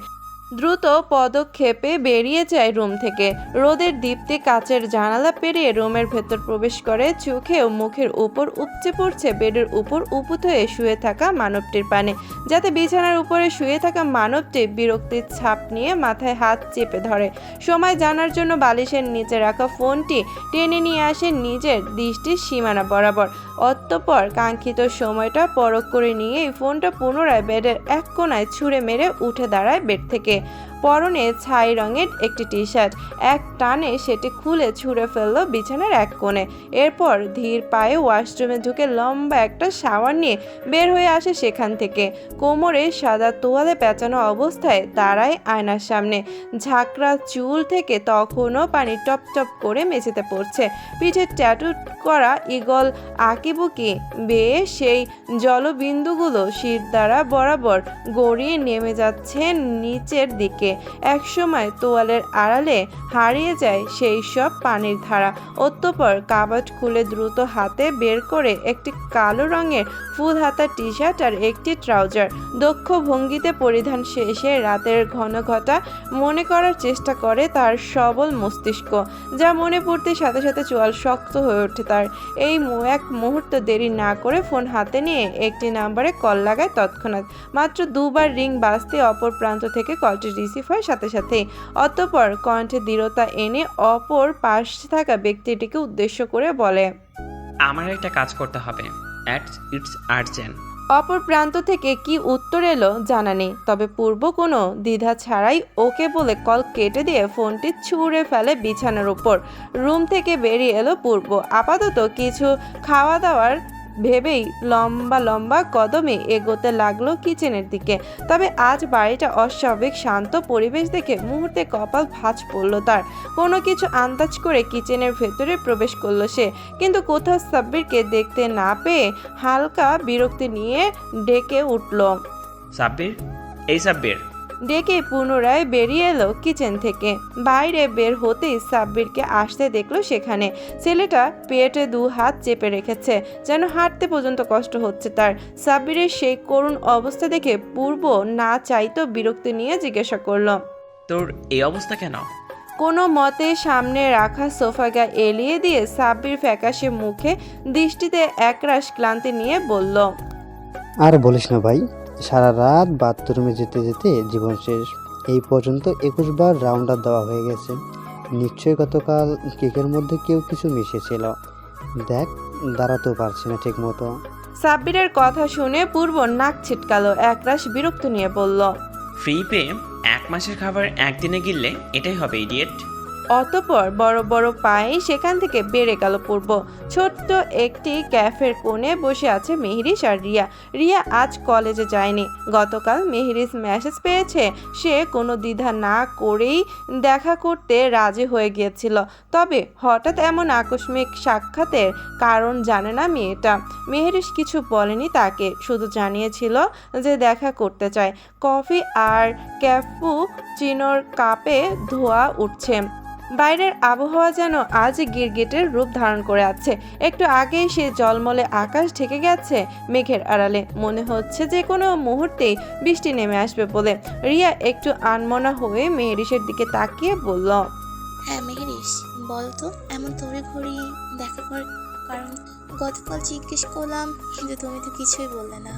দ্রুত পদক্ষেপে বেরিয়ে যায় রুম থেকে। রোদের দীপ্তি কাচের জানালা পেরিয়ে রুমের ভেতর প্রবেশ করে। চোখে ও মুখের উপর উপচে পড়ছে বেডের উপর উপুত হয়ে শুয়ে থাকা মানবটির পানে। যাতে বিছানার উপরে শুয়ে থাকা মানবটি বিরক্তির ছাপ নিয়ে মাথায় হাত চেপে ধরে। সময় জানার জন্য বালিশের নিচে রাখা ফোনটি টেনে নিয়ে আসে নিজের দৃষ্টির সীমানা বরাবর। অতঃপর কাঙ্ক্ষিত সময়টা পরখ করে নিয়ে ফোনটা পুনরায় বেডের এক কোণায় ছুঁড়ে মেরে উঠে দাঁড়ায় বেড থেকে। পরনে ছাই রঙের একটি টি শার্ট, এক টানে সেটি খুলে ছুঁড়ে ফেললো বিছানার এক কোণে। এরপর ধীর পায়ে ওয়াশরুমে ঢুকে লম্বা একটা শাওয়ার নিয়ে বের হয়ে আসে সেখান থেকে। কোমরে সাদা তোয়ালে পেঁচানো অবস্থায় দাঁড়ায় আয়নার সামনে। ঝাঁকড়া চুল থেকে তখনও পানি টপ টপ করে মেঝেতে পড়ছে। পিঠে ট্যাটু করা ঈগল আঁকিবুকি বেয়ে সেই জলবিন্দুগুলো শির দ্বারা বরাবর গড়িয়ে নেমে যাচ্ছে নিচের দিকে। একসময় তোয়ালের আড়ালে হারিয়ে যায় সেই সব পানির ধারা। অতঃপর কাবাট খুলে দ্রুত হাতে বের করে একটি কালো রঙের ফুল হাতা টি শার্ট আর একটি ট্রাউজার দক্ষ ভঙ্গিতে পরিধান শেষে রাতের ঘন ঘটা মনে করার চেষ্টা করে তার সবল মস্তিষ্ক। যা মনে পড়তে সাথে সাথে চোয়াল শক্ত হয়ে ওঠে তার। এই এক মুহূর্ত দেরি না করে ফোন হাতে নিয়ে একটি নাম্বারে কল লাগায় তৎক্ষণাৎ। মাত্র 2 বার রিং বাজতে অপর প্রান্ত থেকে কলটি রিসিভ হয় সাথে সাথেই। অতঃপর কণ্ঠে দৃঢ়তা এনে অপর পাশে থাকা ব্যক্তিটিকে উদ্দেশ্য করে বলে, আমার একটা কাজ করতে হবে, ইটস আর্জেন্ট। অপর প্রান্ত থেকে কি উত্তর এলো জানা নেই, তবে পূর্ব কোনো দ্বিধা ছাড়াই ওকে বলে কল কেটে দিয়ে ফোনটি ছুঁড়ে ফেলে বিছানার উপর। রুম থেকে বেরিয়ে এলো পূর্ব। আপাতত কিছু খাওয়া দাওয়ার ভেবেই লম্বা লম্বা কদমে এগোতে লাগলো কিচেনের দিকে। তবে আজ বাড়িটা অস্বাভাবিক শান্ত পরিবেশ দেখে মুহূর্তে কপাল ভাঁজ পড়ল তার। কোনো কিছু আন্দাজ করে কিচেনের ভেতরে প্রবেশ করলো সে, কিন্তু কোথাও সাব্বিরকে দেখতে না পেয়ে হালকা বিরক্তি নিয়ে ডেকে উঠল। সাব্বির, এই সাব্বির। ডেকে পুনরায় বেরিয়ে এলো কিচেন থেকে। বাইরে বের হতেই সাব্বিরকে আসতে দেখলো সেখানে। ছেলেটা পেটে 2 হাত চেপে রেখেছে, যেন হাঁটতে পর্যন্ত কষ্ট হচ্ছে তার। সাব্বিরের সেই করুণ অবস্থা দেখে পূর্ব না চাইতো বিরক্তি নিয়ে জিজ্ঞাসা করলো, তোর এই অবস্থা কেন? কোনো মতে সামনে রাখা সোফাটা এলিয়ে দিয়ে সাব্বির ফ্যাকাশে মুখে দৃষ্টিতে একরাশ ক্লান্তি নিয়ে বলল, আর বলিস না ভাই, সারা রাত বাথরুমে যেতে যেতে জীবন শেষ। এই পর্যন্ত 21 বার রাউন্ডার দেওয়া হয়ে গেছে। নিশ্চয়ই গতকাল কেকের মধ্যে কেউ কিছু মিশিয়েছিল। দেখ, দাঁড়াতেও পারছি না ঠিক মতো। সাব্বিরের কথা শুনে পূর্ব নাক ছিটকালো, একরাশ বিরক্ত নিয়ে বলল, ফ্রি পেয়ে 1 মাসের খাবার একদিনে গিললে এটাই হবে ইডিয়েট। অতঃপর বড় বড় পায়ে সেখান থেকে বেড়ে গেল পূর্ব। ছোট্ট একটি ক্যাফের কোণে বসে আছে মেহরিশ আর রিয়া। রিয়া আজ কলেজে যায়নি। গতকাল মেহরিশ মেসেজ পেয়েছে, সে কোনো দ্বিধা না করেই দেখা করতে রাজি হয়ে গিয়েছিল। তবে হঠাৎ এমন আকস্মিক সাক্ষাতের কারণ জানে না মেয়েটা। মেহরিশ কিছু বলেনি তাকে, শুধু জানিয়েছিল যে দেখা করতে চায়। কফি আর ক্যাপুচিনোর কাপে ধোয়া উঠছে। বাইরের আবহাওয়া যেন আজ গিরগিটের রূপ ধারণ করে আছে। একটু আগেই সে জলমলে আকাশ ঢেকে গেছে মেঘের আড়ালে। মনে হচ্ছে যে কোনো মুহূর্তেই বৃষ্টি নেমে আসবে বলে। রিয়া একটু আনমনা হয়ে মেহরিশের দিকে তাকিয়ে বলল, হ্যাঁ মেহরিশ, বল তো এমন তড়িঘড়ি দেখা কর কারণ? গতকাল জিজ্ঞেস করলাম কিন্তু তুমি তো কিছুই বললে না,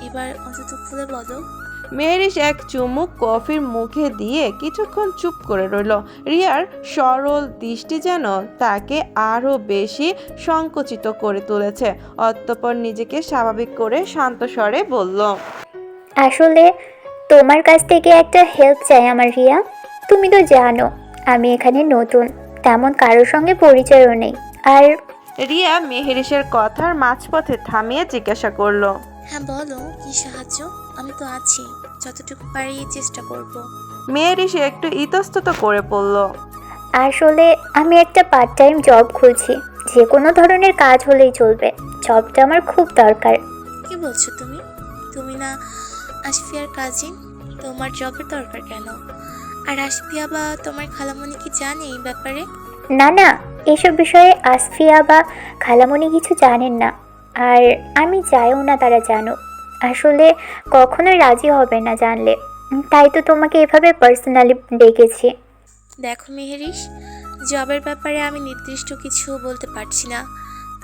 এবার অন্তত খুলে বলো। মেহরিশ এক চুমুক কফির মুখে দিয়ে কিছুক্ষণ চুপ করে রইল। রিয়ার সরল দৃষ্টি যেন তাকে আরও বেশি সংকুচিত করে তুলেছে। অতঃপর নিজেকে স্বাভাবিক করে শান্ত স্বরে বলল, আসলে তোমার কাছ থেকে একটা হেল্প চাই আমার রিয়া। তুমি তো জানো আমি এখানে নতুন, তেমন কারোর সঙ্গে পরিচয়ও নেই। আর রিয়া মেহরিশের কথার মাঝপথে থামিয়ে জিজ্ঞাসা করলো, হ্যাঁ বলো, কি সাহায্য? আমি তো আছি, যতটুকু পারি চেষ্টা করব। মেহরিশ একটু ইতস্তত করে বলল, আসলে আমি একটা পার্ট টাইম জব খুঁজছি, যে কোনো ধরনের কাজ হলেই চলবে। জবটা আমার খুব দরকার। কি বলছো তুমি? তুমি না আশফিয়ার কাজিন, তোমার জবের দরকার কেন? আর আশফিয়া বা তোমার খালামণি কি জানে এই ব্যাপারে? না না, এসব বিষয়ে আসফিয়া বা খালামণি কিছু জানেন না, আর আমি চাইও না তারা জানো। আসলে কখনোই রাজি হবে না জানলে, তাই তো তোমাকে এভাবে পার্সোনালি ডেকেছি। দেখো মেহরিশ, জবের ব্যাপারে আমি নির্দিষ্ট কিছু বলতে পারছি না,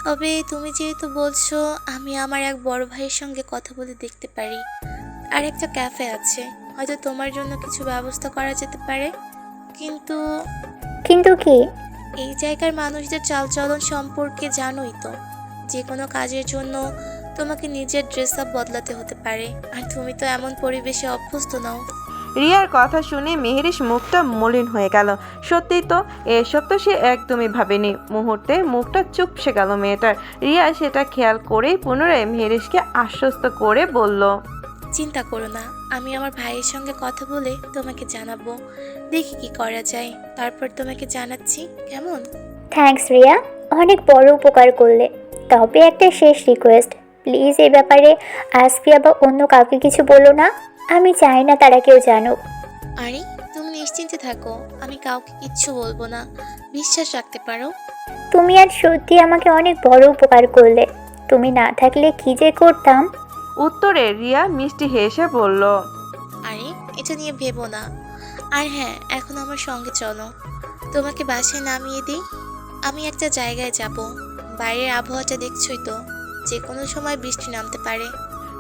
তবে তুমি যেহেতু বলছো, আমি আমার এক বড় ভাইয়ের সঙ্গে কথা বলে দেখতে পারি। আর একটা ক্যাফে আছে, হয়তো তোমার জন্য কিছু ব্যবস্থা করা যেতে পারে। কিন্তু কিন্তু কি? এই জায়গার মানুষদের চালচলন সম্পর্কে জানোই তো, যে কোনো কাজের জন্য তোমাকে নিজের ড্রেস আপ বদলাতে হতে পারে, আর তুমি তো এমন পরিবেশে অভ্যস্ত নও। রিয়ার কথা শুনে মেহরিশ মুখটা মলিন হয়ে গেল। সত্যিই তো, এসব তো সে একদমই ভাবেনি। মুহূর্তে মুখটা চুপসে গেল মেয়েটার। রিয়া সেটা খেয়াল করেই পুনরায় মেহরিশকে আশ্বস্ত করে বলল, চিন্তা করো না, আমি আমার ভাইয়ের সঙ্গে কথা বলে তোমাকে জানাবো। দেখি কি করা যায়, তারপর তোমাকে জানাচ্ছি, কেমন? থ্যাঙ্কস রিয়া, অনেক বড় উপকার করলে। তবে একটা শেষ রিকোয়েস্ট, প্লিজ এই ব্যাপারে আসফিয়া বা অন্য কাউকে কিছু বলো না। আমি চাই না তারা কেউ জানুক। আরে তুমি নিশ্চিন্তে থাকো, আমি কাউকে কিচ্ছু বলবো না, বিশ্বাস রাখতে পারো। তুমি আজ সত্যি আমাকে অনেক বড় উপকার করলে। তুমি না থাকলে কি যে করতাম। উত্তরে রিয়া মিষ্টি হেসে বলল, আরে এটা নিয়ে ভেবো না। আর হ্যাঁ, এখন আমার সঙ্গে চলো, তোমাকে বাসায় নামিয়ে দিই। আমি একটা জায়গায় যাব, বাইরের আবহাওয়াটা দেখছই তো, যে কোনো সময় বৃষ্টি নামতে পারে।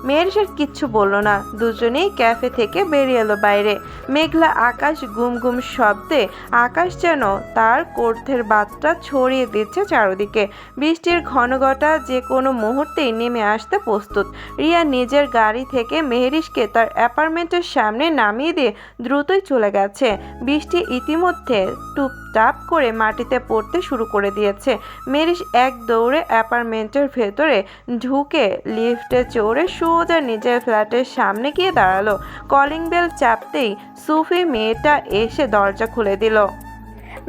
মেহরিশের কিচ্ছু বলল না। দুজনেই ক্যাফে থেকে বেরিয়ে এলো বাইরে। মেঘলা আকাশ গুম গুম শব্দে আকাশ যেন তার কর্থের বাতটা ছড়িয়ে দিচ্ছে চারদিকে। বৃষ্টির ঘনঘটা যে কোনো মুহূর্তেই নেমে আসতে প্রস্তুত। রিয়া নিজের গাড়ি থেকে মেহরিশকে তার অ্যাপার্টমেন্টের সামনে নামিয়ে দিয়ে দ্রুতই চলে গেছে। বৃষ্টি ইতিমধ্যে টুপটাপ করে মাটিতে পড়তে শুরু করে দিয়েছে। মেহরিশ এক দৌড়ে অ্যাপার্টমেন্টের ভেতরে ঢুকে লিফটে চড়ে সোজা নিজের ফ্ল্যাটের সামনে গিয়ে দাঁড়ালো। কলিং বেল চাপতেই সুফি মেয়েটা এসে দরজা খুলে দিল।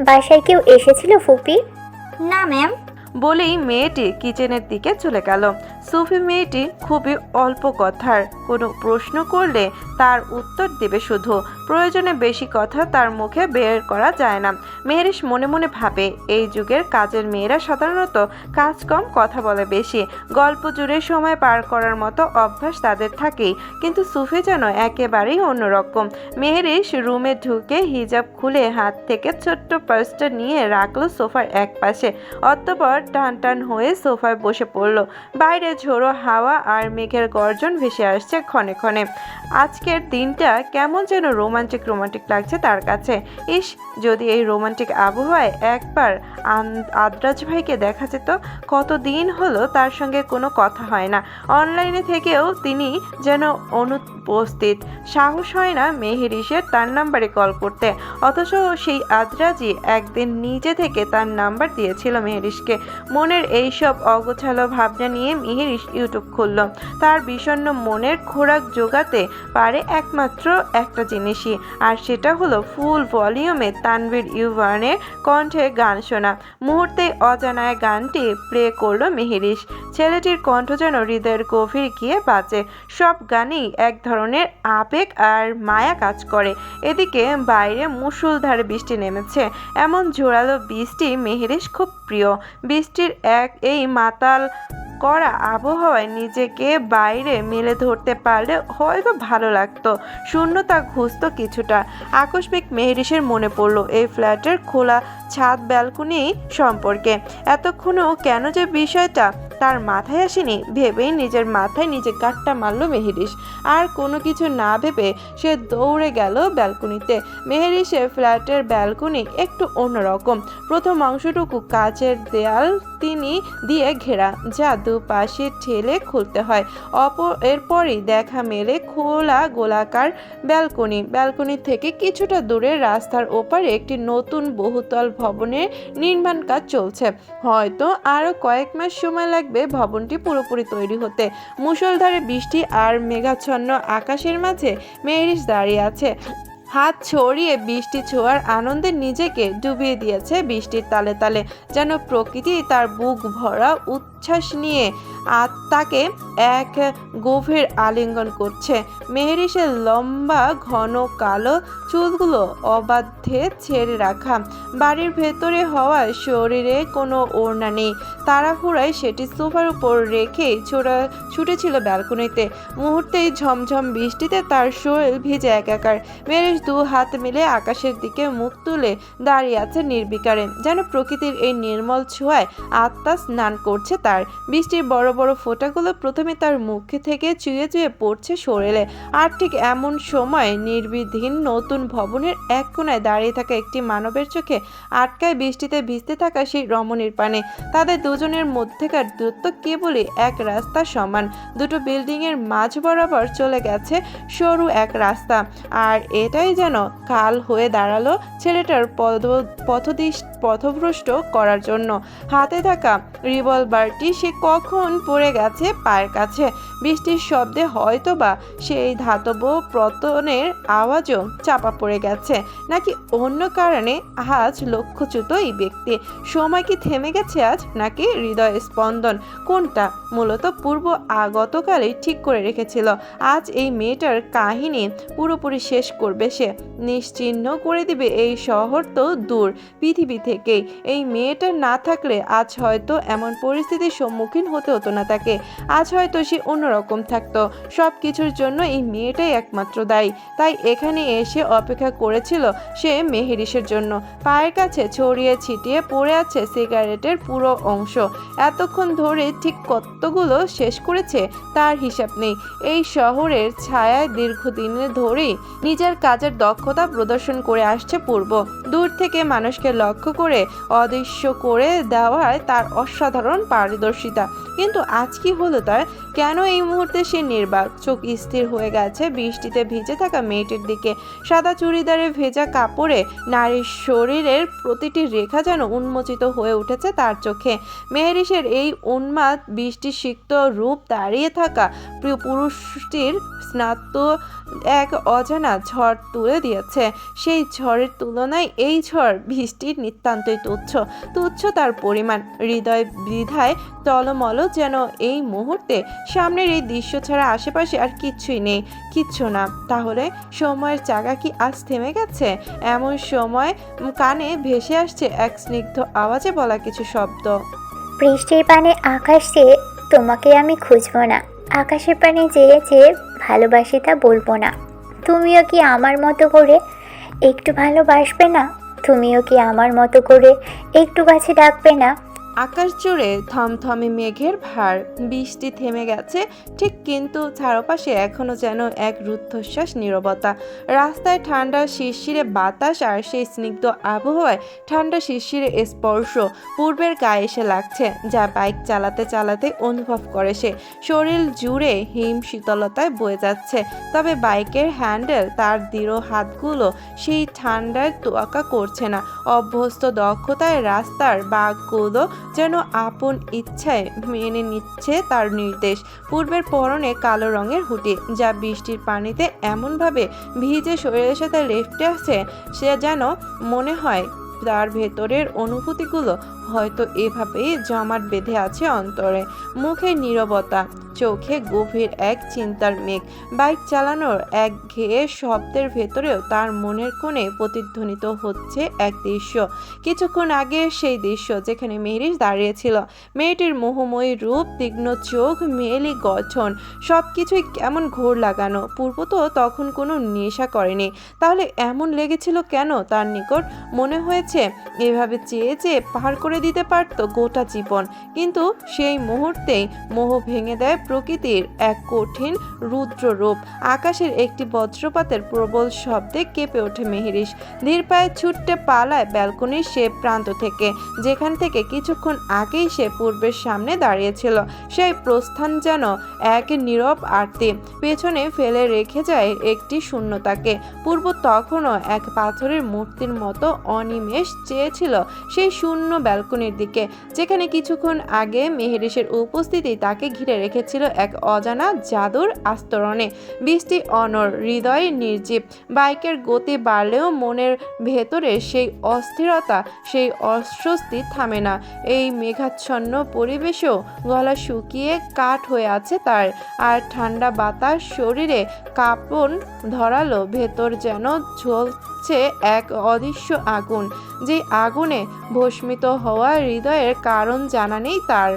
বাসায় কেউ এসেছিল ফুপি? না ম্যাম। বলেই মেয়েটি কিচেনের দিকে চলে গেল। সুফি মেয়েটি খুবই অল্প কথার, কোনো প্রশ্ন করলে তার উত্তর দেবে শুধু। প্রয়োজনে বেশি কথা তার মুখে বের করা যায় না। মেহরিশ মনে মনে ভাবে, এই যুগের কাজের মেয়েরা সাধারণত কাজ কম, কথা বলে বেশি। গল্প জুড়ে সময় পার করার মতো অভ্যাস তাদের থাকেই, কিন্তু সুফি যেন একেবারেই অন্যরকম। মেহরিশ রুমে ঢুকে হিজাব খুলে হাত থেকে ছোট্ট পার্সটা নিয়ে রাখলো সোফার এক পাশে। অতঃপর আবার টান টান হয়ে সোফায় বসে পড়ল। বাইরে ঝোড়ো হাওয়া আর মেঘের গর্জন ভেসে আসছে ক্ষণে ক্ষণে। আজকের দিনটা কেমন যেন রোমান্টিক রোমান্টিক লাগছে তার কাছে। ইস, যদি এই রোমান্টিক আবহাওয়ায় একবার আদ্রাজ ভাইকে দেখা যেত। কতদিন হলো তার সঙ্গে কোনো কথা হয় না, অনলাইনে থেকেও তিনি যেন অনুপস্থিত। সাহস হয় না মেহেরিসের তার নাম্বারে কল করতে, অথচ সেই আদ্রাজই একদিন নিজে থেকে তার নাম্বার দিয়েছিল মেহেরিসকে। মনের এইসব অগোছালো ভাবনা নিয়ে মেহেরিস ইউটিউব খুলল। তার বিষণ্ণ মনের খোরাক জোগাতে পারে একমাত্র একটা জিনিসই, আর সেটা হলো ফুল ভলিউমে তানভীর ইউভানের কণ্ঠে গান শোনা। মুহূর্তেই অজানায় গানটি প্লে করলো মেহেরিস। ছেলেটির কণ্ঠ যেন হৃদয়ের গভীর গিয়ে বাজে। সব গানেই এক ধরনের আবেগ আর মায়া কাজ করে। এদিকে বাইরে মুষলধারে বৃষ্টি নেমেছে। এমন জোরালো বৃষ্টি মেহেরিস খুব প্রিয়। বৃষ্টির এই মাতাল করা আবহাওয়ায় নিজেকে বাইরে মেলে ধরতে পারলে হয়তো ভালো লাগতো, শূন্যতা ঘুচত কিছুটা। আকস্মিক মেহেরিসের মনে পড়ল এই ফ্ল্যাটের খোলা ছাদ ব্যালকনি সম্পর্কে। এতক্ষণও কেন যে বিষয়টা তার মাথায় আসেনি, ভেবেই নিজের মাথায় নিজে গাঁটটা মারল মেহেরিস। আর কোনো কিছু না ভেবে সে দৌড়ে গেল ব্যালকনিতে। মেহেরিসের ফ্ল্যাটের ব্যালকনি একটু অন্যরকম। প্রথম অংশটুকু কাচের দেয়াল তিনি দিয়ে ঘেরা, যা দুপাশে ঠেলে খুলতে হয়। এরপরই দেখা মেলে খোলা গোলাকার ব্যালকনি থেকে কিছুটা দূরে রাস্তার ওপারে একটি নতুন বহুতল ভবনের নির্মাণ কাজ চলছে। হয়তো আরো কয়েক মাস সময় লাগবে ভবনটি পুরোপুরি তৈরি হতে। মুষলধারে বৃষ্টি আর মেঘাচ্ছন্ন আকাশের মাঝে মেহেরিস দাঁড়িয়ে আছে। হাত ছড়িয়ে বৃষ্টি ছোঁয়ার আনন্দে নিজেকে ডুবিয়ে দিয়েছে বৃষ্টির তালে তালে, যেন প্রকৃতি তার বুক ভরা উচ্ছ্বাস নিয়ে তাকে এক গভীর আলিঙ্গন করছে। মেহেরিসের লম্বা ঘন কালো চুলগুলো অবাধ্যে ছেড়ে রাখা, বাড়ির ভেতরে হওয়ায় শরীরে কোনো ওড়না নেই। তাড়াহুড়ায় সেটি সোফার উপর রেখেই ছুটেছিল ব্যালকনিতে। মুহূর্তেই ঝমঝম বৃষ্টিতে তার শরীর ভিজে একাকার। মেহেরিস দু হাত মিলে আকাশের দিকে মুখ তুলে দাঁড়িয়ে আছে নির্বিকারে, যেন প্রকৃতির এই নির্মল ছোঁয়ায় আত্মা স্নান করছে তার। বৃষ্টির বড় বড় ফোঁটাগুলো প্রথমে তার মুখে থেকে চুয়ে চুয়ে পড়ছে শরীরে। আর ঠিক এমন সময় নির্বিঘ্ন নতুন ভবনের এক কোণায় দাঁড়িয়ে থাকা একটি মানবের চোখে আটকায় বৃষ্টিতে ভিজতে থাকা সেই রমণীর পানে। তাদের দুজনের মধ্যেকার দূরত্ব কেবলই এক রাস্তা সমান। দুটো বিল্ডিং এর মাঝ বরাবর চলে গেছে সরু এক রাস্তা। আর এটাই যেন কাল হয়ে দাঁড়ালো ছেলেটার পথভ্রষ্ট করার জন্য। হাতে থাকা রিভলভারটি সে কখন পড়ে গেছে পায়ের কাছে। বৃষ্টির শব্দে হয়তো বা সেই ধাতব পতনের আওয়াজও চাপা পড়ে গেছে, নাকি অন্য কারণে আজ লক্ষ্যচ্যুত এই ব্যক্তি। সময় কি থেমে গেছে আজ, নাকি হৃদয় স্পন্দন? কোনটা? মূলত পূর্ব গতকালই ঠিক করে রেখেছিল আজ এই মেয়েটার কাহিনী পুরোপুরি শেষ করবে সে। নিশ্চিহ্ন করে দিবে এই শহর তো দূর পৃথিবী থেকেই। এই মেয়েটা না থাকলে আজ হয়তো এমন পরিস্থিতির সম্মুখীন হতে হতো না তাকে। আজ হয়তো সে অন্যরকম থাকতো। সব কিছুর জন্য এই মেয়েটাই একমাত্র দায়ী। তাই এখানে এসে অপেক্ষা করেছিল সে মেহেরিসের জন্য। পায়ের কাছে ছড়িয়ে ছিটিয়ে পড়ে আছে সিগারেটের পুরো অংশ। এতক্ষণ ধরে ঠিক কতগুলো শেষ করেছে তার হিসাব নেই। এই শহরের ছায়ায় দীর্ঘদিনের ধরেই নিজের কাজের দক্ষতা প্রদর্শন করে আসছে পূর্ব। দূর থেকে মানুষকে লক্ষ্য করে অদৃশ্য করে দেওয়ায় তার অসাধারণ পারদর্শিতা। কিন্তু আজ কি হলো তার? কেন এই মুহূর্তে সে নির্বাক? চোখ স্থির হয়ে গেছে বৃষ্টিতে ভিজে থাকা মেয়েটির দিকে। সাদা চুড়িদারে ভেজা কাপড়ে নারীর শরীরের প্রতিটি রেখা যেন উন্মোচিত হয়ে উঠেছে তার চোখে। মেহেরিসের এই উন্মাদ বৃষ্টি সিক্ত রূপ দাঁড়িয়ে থাকা পুরুষটির স্নাত এক অজানা ঝড় তুলে দিয়েছে। সেই ঝড়ের তুলনায় এই ঝড় বৃষ্টির নিতান্তই তুচ্ছ তার পরিমাণ। হৃদয় বৃধায় টলমল, যেন এই মুহূর্তে সামনের এই দৃশ্য ছাড়া আশেপাশে আর কিচ্ছুই নেই, কিচ্ছু না। তাহলে সময়ের চাকা কি আজ থেমে গেছে? এমন সময় কানে ভেসে আসছে এক স্নিগ্ধ আওয়াজে বলা কিছু শব্দ। বৃষ্টির পানে আকাশ চেয়ে তোমাকে আমি খুঁজবো না, আকাশের পানে চেয়ে চেয়ে ভালোবাসি তা বলবো না। তুমিও কি আমার মতো করে একটু ভালোবাসবে না? তুমিও কি আমার মতো করে একটু কাছে ডাকবে না? আকাশ জুড়ে থমথমে মেঘের ভার, বৃষ্টি থেমে গেছে ঠিক, কিন্তু চারপাশে এখনো যেন এক রুদ্ধশ্বাস নীরবতা। রাস্তায় ঠান্ডা শিরশিরে বাতাস আর সেই স্নিগ্ধ আবহাওয়ায় ঠান্ডা শিরশিরে স্পর্শ পূর্বের গায়ে এসে লাগছে, যা বাইক চালাতে চালাতে অনুভব করে সে। শরীর জুড়ে হিম শীতলতায় বয়ে যাচ্ছে, তবে বাইকের হ্যান্ডেল তার দৃঢ় হাতগুলো সেই ঠান্ডায় তোয়াক্কা করছে না। অভ্যস্ত দক্ষতায় রাস্তার বাঁকগুলো যেন আপন ইচ্ছায় মেনে নিচ্ছে তার নির্দেশ। পূর্বের পরনে কালো রঙের হুডি, যা বৃষ্টির পানিতে এমনভাবে ভিজে শরীরের সাথে লেপ্টে আছে, সে যেন মনে হয় তার ভেতরের অনুভূতিগুলো হয়তো এভাবেই জমাট বেঁধে আছে অন্তরে। মুখে নীরবতা, চোখে গভীর এক চিন্তার মেঘ। বাইক চালানোর একঘেয়ে শব্দের ভেতরেও তার মনের কোণে প্রতিধ্বনিত হচ্ছে এক দৃশ্য। কিছুক্ষণ আগে সেই দৃশ্য যেখানে মেহরিশ দাঁড়িয়েছিল। মেয়েটির মোহময়ী রূপ, তীক্ষ্ণ চোখ, মেয়েলি গঠন, সব কিছুই কেমন ঘোর লাগানো। পূর্ব তো তখন কোনো নেশা করেনি, তাহলে এমন লেগেছিল কেন তার নিকট? মনে হয়েছে এভাবে চেয়ে চেয়ে পার করে দিতে পারত গোটা জীবন, কিন্তু সেই মুহূর্তেই মোহ ভেঙে দেয় প্রকৃতির এক কঠিন রুদ্র রূপ। আকাশের একটি বজ্রপাতের প্রবল শব্দে কেঁপে ওঠে মেহরিশ। ধীর পায়ে ছুটতে পালায় ব্যালকনির সে প্রান্ত থেকে, যেখান থেকে কিছুক্ষণ আগেই সে পূর্বের সামনে দাঁড়িয়েছিল। সেই প্রস্থান যেন এক নীরব আরতি, পেছনে ফেলে রেখে যায় একটি শূন্যতাকে। পূর্ব তখনও এক পাথরের মূর্তির মতো অনিমেষ চেয়েছিল সেই শূন্য ব্যালকনির দিকে, যেখানে কিছুক্ষণ আগে মেহরিশের উপস্থিতি তাকে ঘিরে রেখেছিল এক অজানা জাদুর আস্তরণে। বৃষ্টি অনড়, হৃদয় নির্জীব। বাইকের গতি বাড়লেও মনের ভেতরে সেই অস্থিরতা, সেই অস্বস্তি থামে না। এই মেঘাচ্ছন্ন পরিবেশেও গলা শুকিয়ে কাঠ হয়ে আছে তার, আর ঠান্ডা বাতাস শরীরে কাঁপন ধরালো। ভেতর যেন জ্বলছে এক অদৃশ্য আগুন, যে আগুনে ভস্মিত হওয়া হৃদয়ের কারণ জানা নেই তার।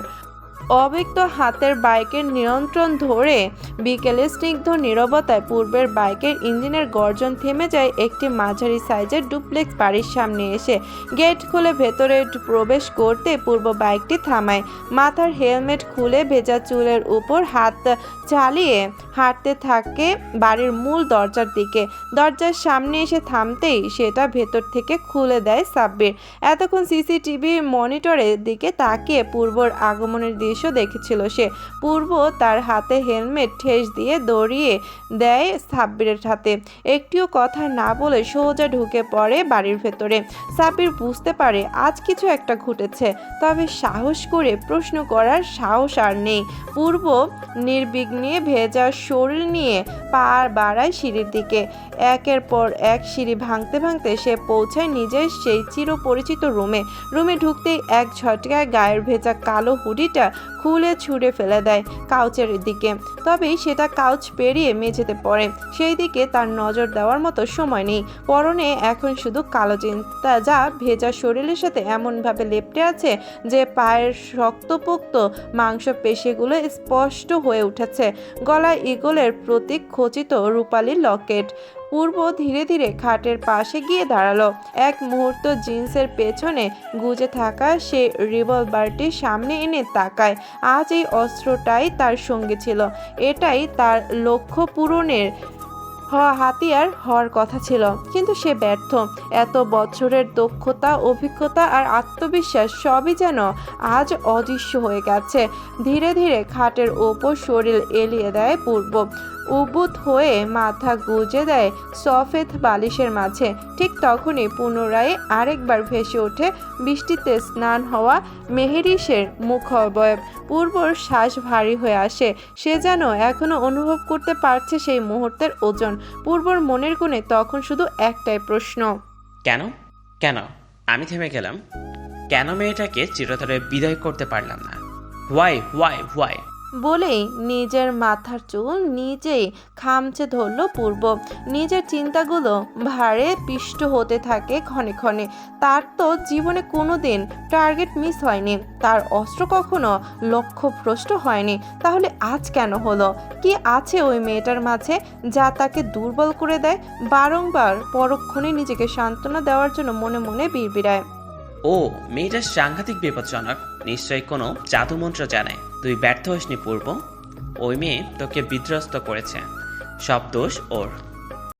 অব্যক্ত হাতের বাইকের নিয়ন্ত্রণ ধরে বিকেলে স্নিগ্ধ নীরবতায় পূর্বের বাইকের ইঞ্জিনের গর্জন থেমে যায় একটি মাঝারি সাইজের ডুপ্লেক্স বাড়ির সামনে এসে। গেট খুলে ভেতরে প্রবেশ করতে পূর্ব বাইকটি থামায়। মাথার হেলমেট খুলে ভেজা চুলের উপর হাত চালিয়ে হাঁটতে থাকে বাড়ির মূল দরজার দিকে। দরজার সামনে এসে থামতেই সেটা ভেতর থেকে খুলে দেয় সাব্বির। এতক্ষণ সিসিটিভি মনিটরের দিকে তাকিয়ে পূর্বর আগমনের দৃশ্য দেখেছিল সে। পূর্ব তার হাতে হেলমেট ঠেস দিয়ে দড়িয়ে দেয় সাব্বিরের হাতে। একটিও কথা না বলে সোজা ঢুকে পড়ে বাড়ির ভেতরে। সাব্বির বুঝতে পারে আজ কিছু একটা ঘটেছে, তবে সাহস করে প্রশ্ন করার সাহস আর নেই। পূর্ব নির্বিঘ্নে ভেজা শরীর নিয়ে পা বাড়ায় সিঁড়ির দিকে। একের পর এক সিঁড়ি ভাঙতে ভাঙতে সে পৌঁছায় নিজের সেই চিরপরিচিত রুমে ঢুকতেই এক ঝটকায় গায়ের ভেজা কালো হুডিটা খুলে ছুঁড়ে ফেলে দেয় কাউচের দিকে। তবেই সেটা কাউচ পেরিয়ে মেঝেতে পড়ে। সেই দিকে তার নজর দেওয়ার মতো সময় নেই। পরনে এখন শুধু কালো জিন্স, যা ভেজা শরীরের সাথে এমনভাবে লেপ্টে আছে যে পায়ের শক্তপোক্ত মাংসপেশিগুলো স্পষ্ট হয়ে উঠেছে। গলায় ঈগলের প্রতীক খচিত রূপালী লকেট। পূর্ব ধীরে ধীরে খাটের পাশে গিয়ে দাঁড়ালো। এক মুহূর্ত জিন্সের পেছনে গুজে থাকা সে রিভলভারটি সামনে এনে তাকায়। আজ এই অস্ত্রটাই তার সঙ্গে ছিল, এটাই তার লক্ষ্য পূরণের হাতিয়ার হওয়ার কথা ছিল, কিন্তু সে ব্যর্থ। এত বছরের দক্ষতা, অভিজ্ঞতা আর আত্মবিশ্বাস সবই যেন আজ অদৃশ্য হয়ে গেছে। ধীরে ধীরে খাটের ওপর শরীর এলিয়ে দেয় পূর্ব। উবুত হয়ে মাথা গুজে দেয় সফেদ বালিশের মাঝে। ঠিক তখনই পুনরায় আরেকবার ভেসে ওঠে বৃষ্টিতে স্নান হওয়া মেহেরিশের মুখাবয়ব। পূর্বর শ্বাস ভারী হয়ে আসে। সে যেন এখনো অনুভব করতে পারছে সেই মুহূর্তের ওজন। পূর্বর মনের কোণে তখন শুধু একটাই প্রশ্ন, কেন কেন আমি থেমে গেলাম? কেন মেয়েটাকে চিরতরে বিদায় করতে পারলাম না? হোয়াই হোয়াই হোয়াই বলেই নিজের মাথার চুল নিজেই খামচে ধরল পূর্ব। নিজের চিন্তাগুলো ভারে পিষ্ট হতে থাকে ক্ষণে ক্ষণে। তার তো জীবনে কোনো দিন টার্গেট মিস হয়নি, তার অস্ত্র কখনো লক্ষ্যভ্রষ্ট হয়নি। তাহলে আজ কেন হলো? কি আছে ওই মেয়েটার মাঝে যা তাকে দুর্বল করে দেয়? বারংবার পরক্ষণে নিজেকে সান্ত্বনা দেওয়ার জন্য মনে মনে বিড়বিড়ায়, ও মেয়েটা সাংঘাতিক বিপজ্জনক, নিশ্চয়ই কোনো জাদুমন্ত্র জানে। তুই ব্যর্থ হসনি পূর্ব, ওই মেয়ে তোকে বিধ্বস্ত করেছে, সব দোষ ওর।